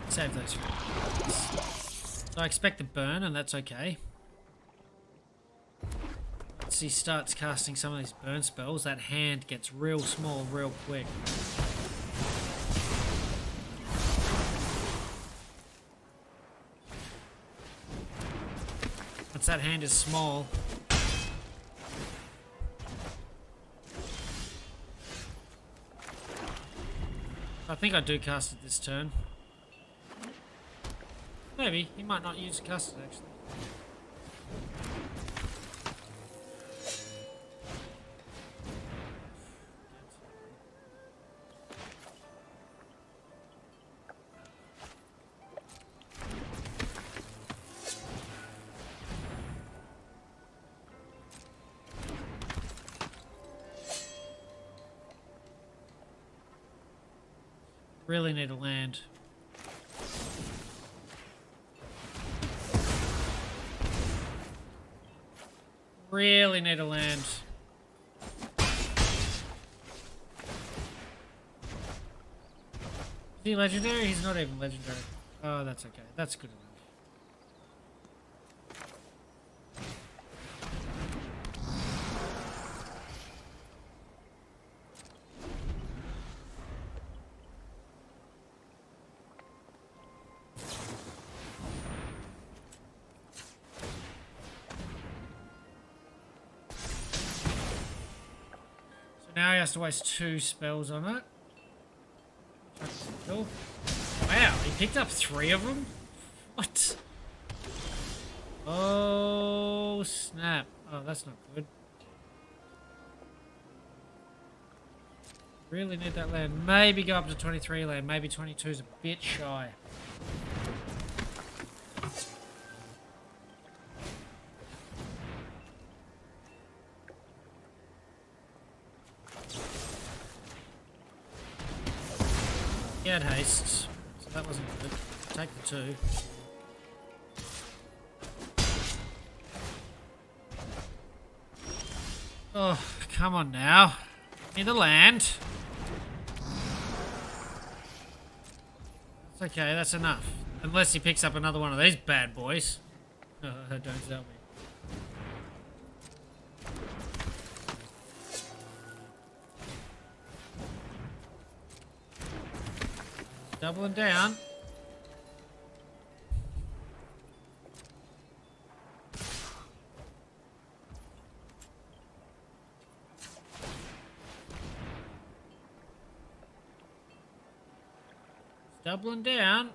Save those. So I expect the burn, and that's okay. Once he starts casting some of these burn spells, that hand gets real small real quick. Once that hand is small, I think I do cast it this turn. Maybe. He might not use cast it, actually. Really need a land. Really need a land. Is he legendary? He's not even legendary. Oh, that's okay. That's good enough. Now he has to waste 2 spells on it. Cool. Wow, he picked up 3 of them? What? Oh, snap. Oh, that's not good. Really need that land. Maybe go up to 23 land. Maybe 22 is a bit shy. had haste, so that wasn't good. Take the 2. Oh, come on now. Need to land. That's okay, that's enough. Unless he picks up another one of these bad boys. Don't tell me. Doubling down. Doubling down.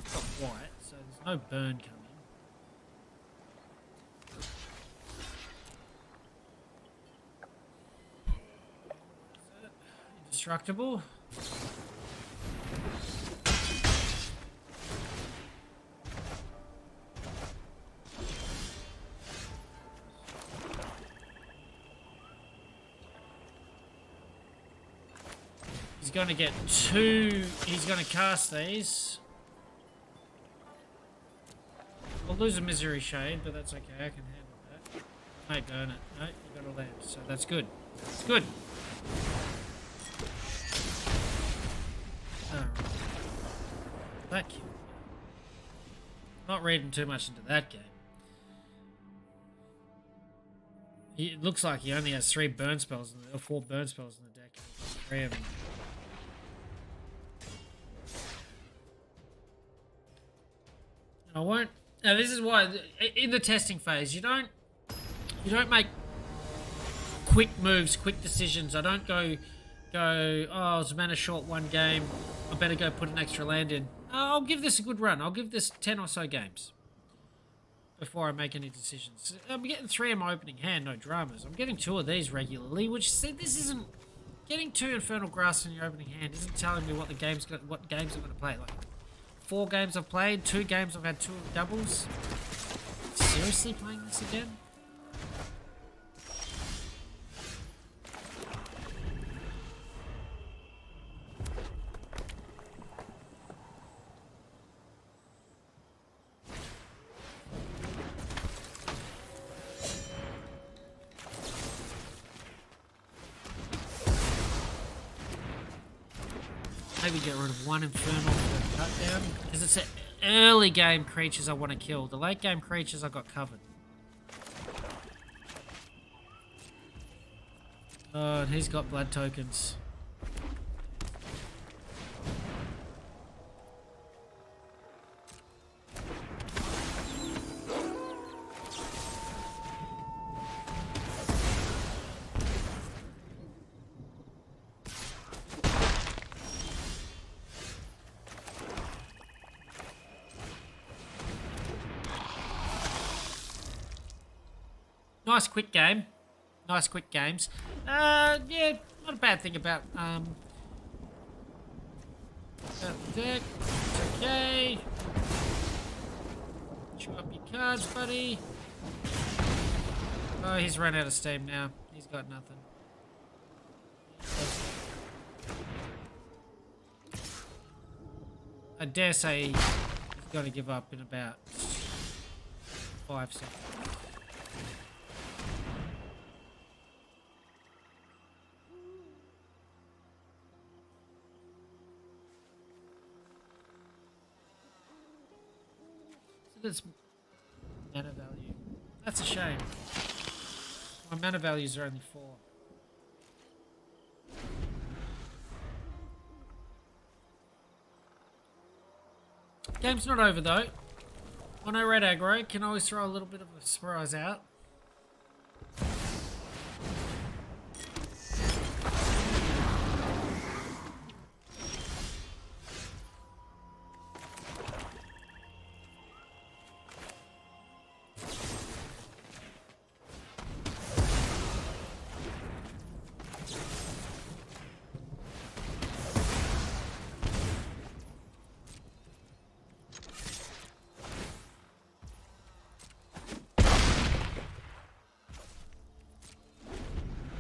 It's got white, so there's no burn coming. Indestructible. He's going to get 2. He's going to cast these. I'll lose a Misery Shade, but that's okay. I can handle that. I may burn it. No, you got a land, so that's good. It's good. Alright. That killed me. Not reading too much into that game. It looks like he only has 3 burn spells, or 4 burn spells in the deck. 3 of them. I won't. Now this is why in the testing phase you don't make quick moves, quick decisions. I don't go. Oh, it's mana short 1 game. I better go put an extra land in. I'll give this a good run. I'll give this 10 or so games before I make any decisions. I'm getting 3 in my opening hand, no dramas. I'm getting 2 of these regularly, which see this isn't getting 2 Infernal Grasp in your opening hand isn't telling me what games I'm going to play. Like 4 games I've played, 2 games I've had 2 doubles. Seriously playing this again? Maybe get rid of 1 Infernal for a cut down. Because it's the early game creatures I want to kill. The late game creatures I got covered. Oh, and he's got blood tokens. Nice quick game. Nice quick games. Yeah, not a bad thing about the deck. It's okay. Chew up your cards, buddy. Oh, he's run out of steam now. He's got nothing. I dare say he's got to give up in about 5 seconds. That's mana value. That's a shame. My mana values are only 4. Game's not over though. Mono red aggro can always throw a little bit of a surprise out.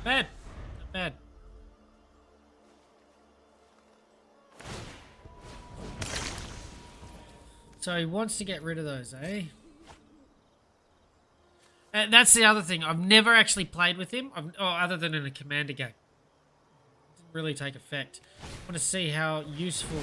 Bad. Not bad. So he wants to get rid of those, eh? And that's the other thing. I've never actually played with him, other than in a commander game. It didn't really take effect. I want to see how useful.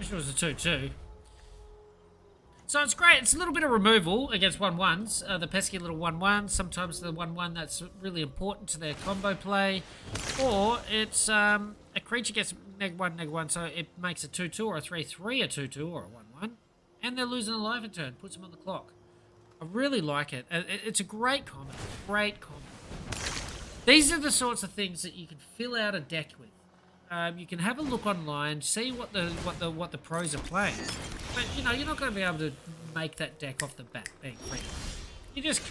It was a 2-2. So it's great. It's a little bit of removal against 1-1s. The pesky little 1-1. Sometimes the 1-1 that's really important to their combo play. Or it's a creature gets -1/-1, so it makes a 2-2 or a 3-3, a 2-2 or a 1-1. And they're losing a life in turn. Puts them on the clock. I really like it. It's a great combo. Great combo. These are the sorts of things that you can fill out a deck with. You can have a look online, see what the pros are playing, but you know you're not going to be able to make that deck off the bat being free. You just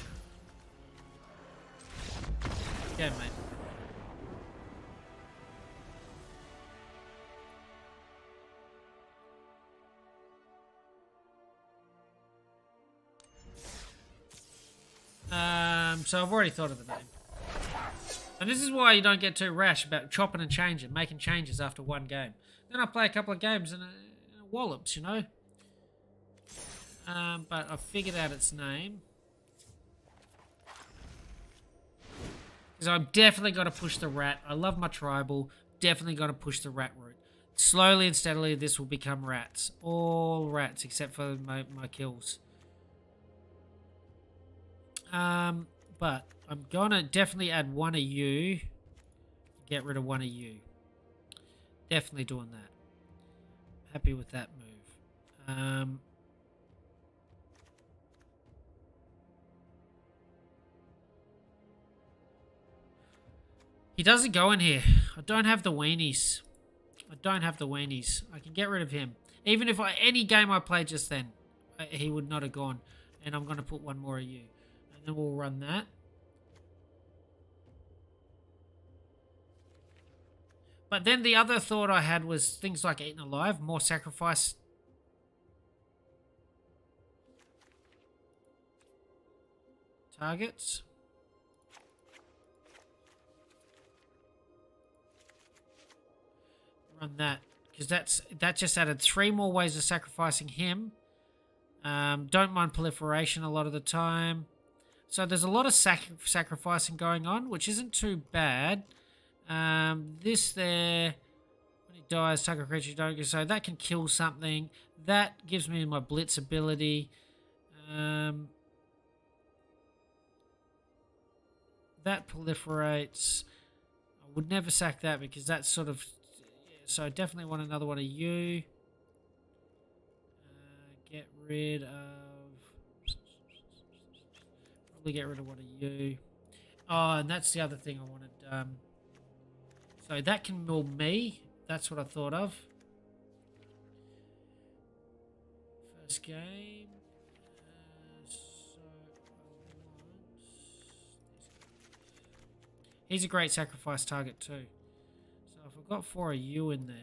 yeah, mate. So I've already thought of the name. And this is why you don't get too rash about chopping and changing, making changes after one game. Then I play a couple of games and it wallops, you know. But I've figured out its name. Because I've definitely got to push the rat. I love my tribal. Definitely got to push the rat route. Slowly and steadily, this will become rats. All rats, except for my kills. But I'm gonna definitely add one of you. Get rid of one of you. Definitely doing that. Happy with that move. He doesn't go in here. I don't have the weenies. I don't have the weenies. I can get rid of him. Even if any game I played just then, he would not have gone. And I'm going to put one more of you. And then we'll run that. But then the other thought I had was things like Eaten Alive, more sacrifice. Targets. Run that. Because that just added 3 more ways of sacrificing him. Don't mind proliferation a lot of the time. So there's a lot of sacrificing going on, which isn't too bad. This there, when he dies, target creature don't go, so that can kill something. That gives me my blitz ability. That proliferates. I would never sack that because that's sort of, so I definitely want another one of you. Get rid of, probably get rid of one of you. Oh, and that's the other thing I wanted. So that can mill me. That's what I thought of. First game. He's a great sacrifice target too. So if I've got 4 of you in there.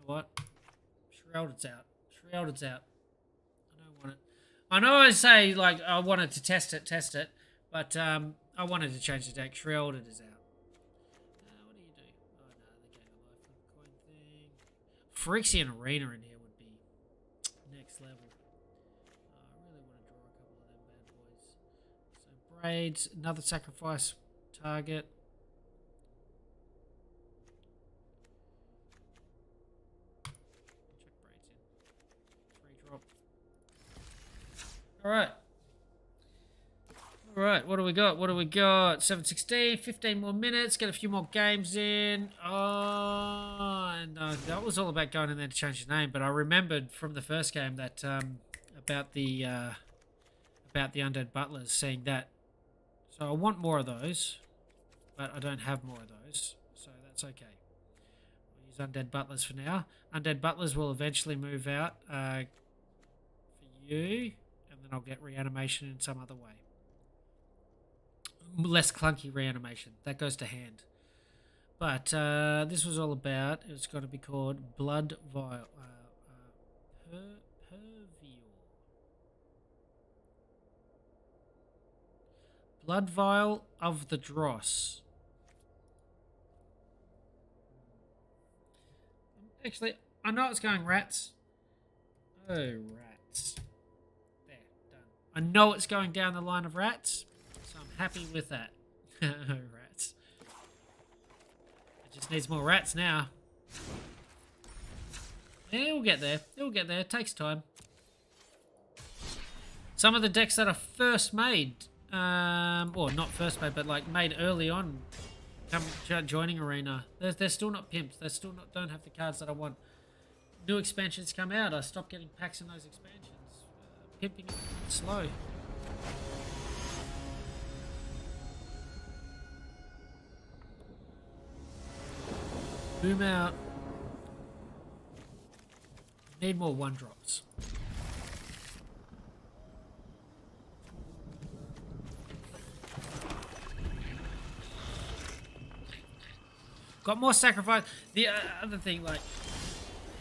What? Shrouded's out. Shrouded's out. I don't want it. I know I say, like, I wanted to test it, but I wanted to change the deck. Shrouded is out. What do you do? Oh, no, they gain a life from the coin thing. Phyrexian Arena in here would be next level. I really want to draw a couple of them bad boys. So, Braids, another sacrifice target. Alright. Alright, what do we got? What do we got? 7:16, 15 more minutes, get a few more games in. Oh, and that was all about going in there to change the name, but I remembered from the first game that about the undead butlers, seeing that. So I want more of those, but I don't have more of those, so that's okay. We'll use undead butlers for now. Undead butlers will eventually move out for you, and then I'll get reanimation in some other way. Less clunky reanimation. That goes to hand. But this was all about, it's got to be called Blood Vial. Blood Vial of the Dross. Actually, I know it's going rats. Oh, rats. There, done. I know it's going down the line of rats. So I'm happy with that. Rats. It just needs more rats now. Yeah, we'll get there. It'll get there. It takes time. Some of the decks that are first made, or not first made, but like made early on, joining Arena, they're still not pimped. They still don't have the cards that I want. New expansions come out. I stop getting packs in those expansions. Pimping it slow. Boom out. Need more 1-drops. Got more sacrifice. The other thing, like,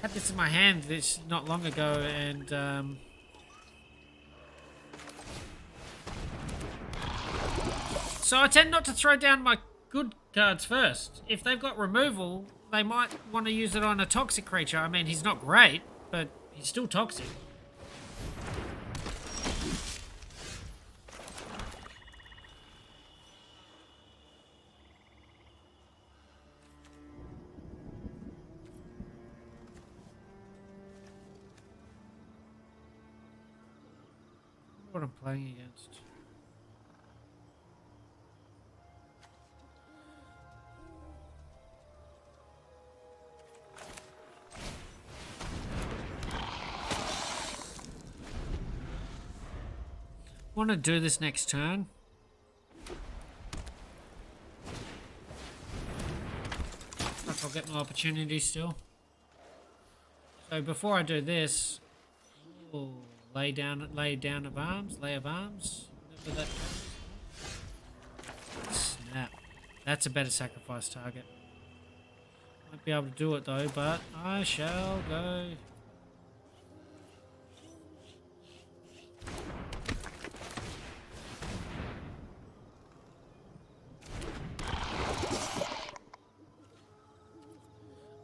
had this in my hand this not long ago, and so I tend not to throw down my good cards first. If they've got removal, they might want to use it on a toxic creature. I mean, he's not great, but he's still toxic. What I'm playing against. Want to do this next turn. If I'll get my opportunity still. So before I do this, ooh, lay of arms, whatever that is. Snap. That's a better sacrifice target. Won't be able to do it though, but I shall go.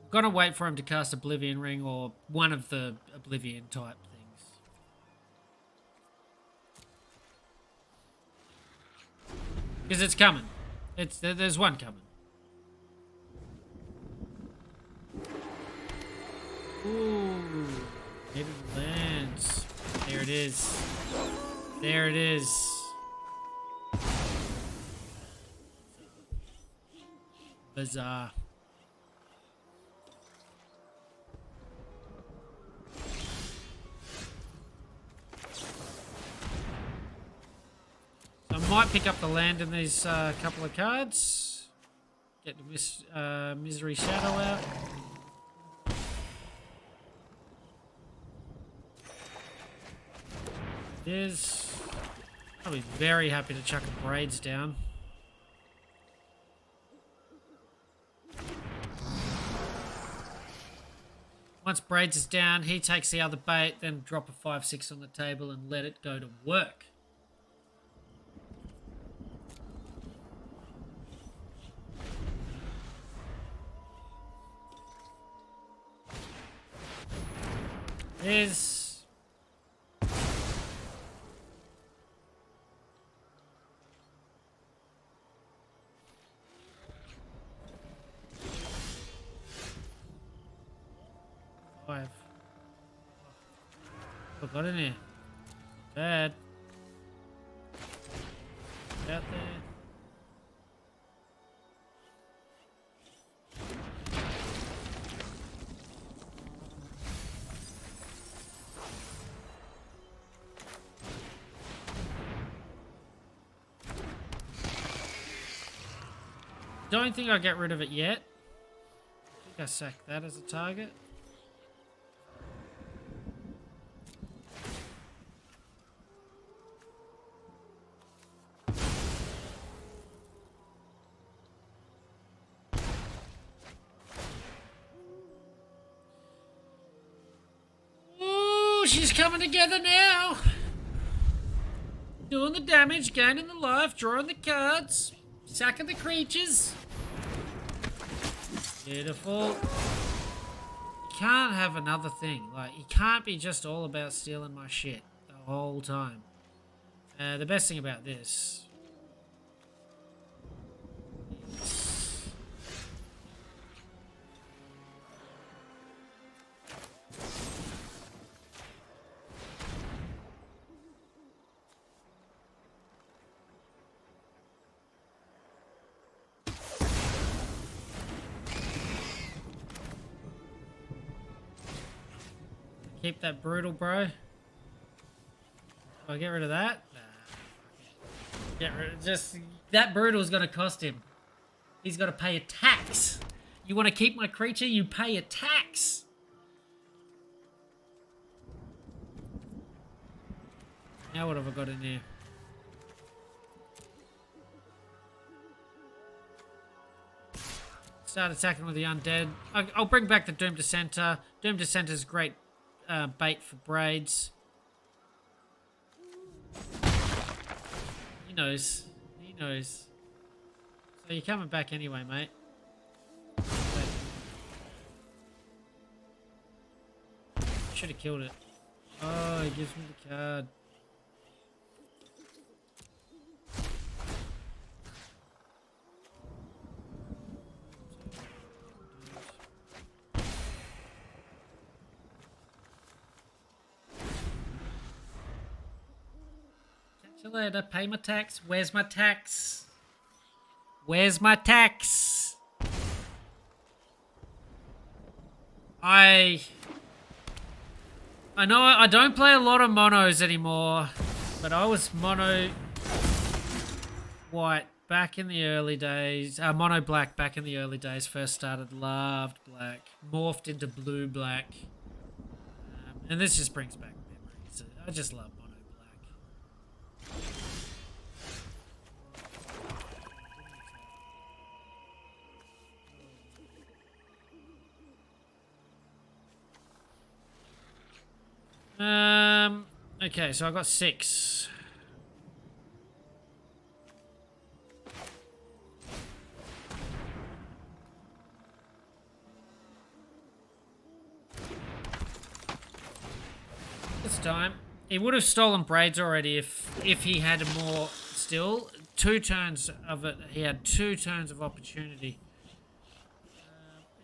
Gonna wait for him to cast Oblivion Ring or one of the Oblivion type things. Because it's coming. There's one coming. Ooh, maybe it lands. There it is. There it is. Bizarre. I might pick up the land in these couple of cards. Get the Misery Shadow out. It is. I'll be very happy to chuck a Braids down. Once Braids is down, he takes the other bait, then drop a 5/6 on the table and let it go to work. Is 5. What got in here? Bad. Out there. Don't think I'll get rid of it yet. I think I sacked that as a target. Ooh, she's coming together now. Doing the damage, gaining the life, drawing the cards, sacking the creatures. Beautiful. You can't have another thing. Like, you can't be just all about stealing my shit the whole time. The best thing about this is keep that brutal, bro. Oh, get rid of that? Nah. Get rid of just that brutal is gonna cost him. He's gotta pay a tax. You wanna keep my creature, you pay a tax. Now what have I got in here? Start attacking with the undead. I'll bring back the Doom Dissenter. Doom Dissenter is great bait for braids. He knows. He knows. So you're coming back anyway, mate. Should have killed it. Oh, he gives me the card. Catch you later. Pay my tax. Where's my tax? Where's my tax? I know I don't play a lot of monos anymore, but I was mono white back in the early days. Mono black back in the early days. First started, loved black, morphed into blue black, and this just brings back memories. I just love mono black. Okay, so I got 6. This time, he would have stolen braids already if he had more still. 2 turns of it. He had 2 turns of opportunity.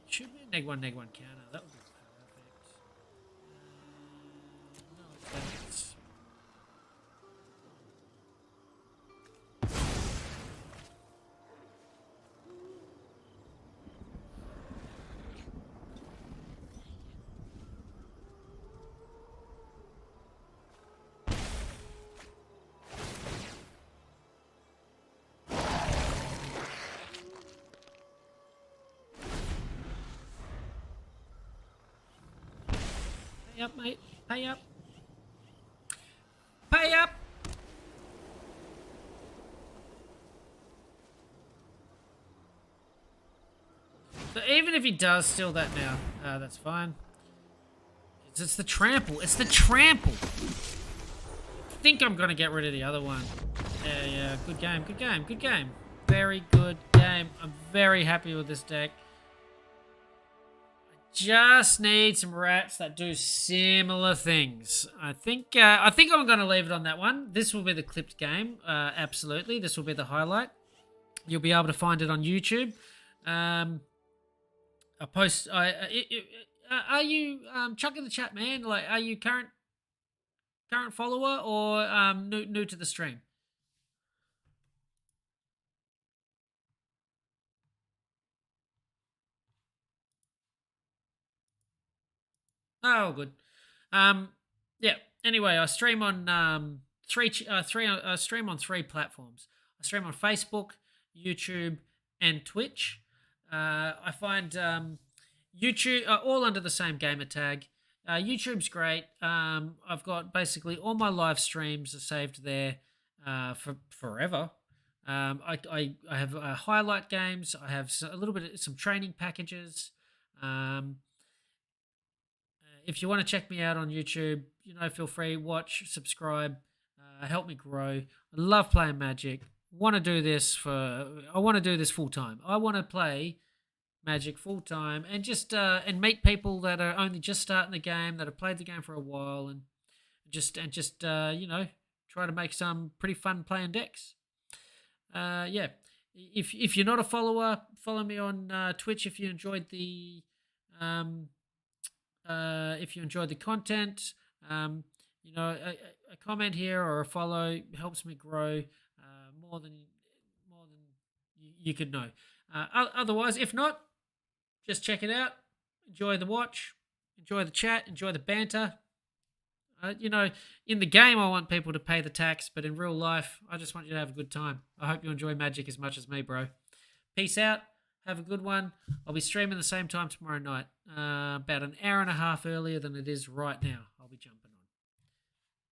It should be a neg 1 counter. That would be perfect. No, it's that. Pay up, mate. Pay up. Pay up. So even if he does steal that now, that's fine. It's the trample. It's the trample. I think I'm going to get rid of the other one. Yeah. Good game. Good game. Good game. Very good game. I'm very happy with this deck. Just need some rats that do similar things. I think I'm going to leave it on that one. This will be the clipped game. Absolutely, this will be the highlight. You'll be able to find it on YouTube. I post. Are you chuck in the chat, man? Like, are you current follower or new to the stream? Oh, good. Yeah. Anyway, I stream on stream on three platforms. I stream on Facebook, YouTube, and Twitch. I find YouTube all under the same gamer tag. YouTube's great. I've got basically all my live streams are saved there for forever. I have highlight games. I have a little bit of some training packages. Um, if you want to check me out on YouTube, feel free, watch, subscribe, help me grow. I love playing Magic. I want to do this full time. I want to play Magic full time and just and meet people that are only just starting the game, that have played the game for a while, and just try to make some pretty fun playing decks. Yeah. If you're not a follower, follow me on Twitch if you enjoyed the um, content. A comment here or a follow helps me grow more than you could know. Otherwise, if not, just check it out. Enjoy the watch. Enjoy the chat. Enjoy the banter. In the game, I want people to pay the tax, but in real life, I just want you to have a good time. I hope you enjoy Magic as much as me, bro. Peace out. Have a good one. I'll be streaming the same time tomorrow night, about an hour and a half earlier than it is right now. I'll be jumping on.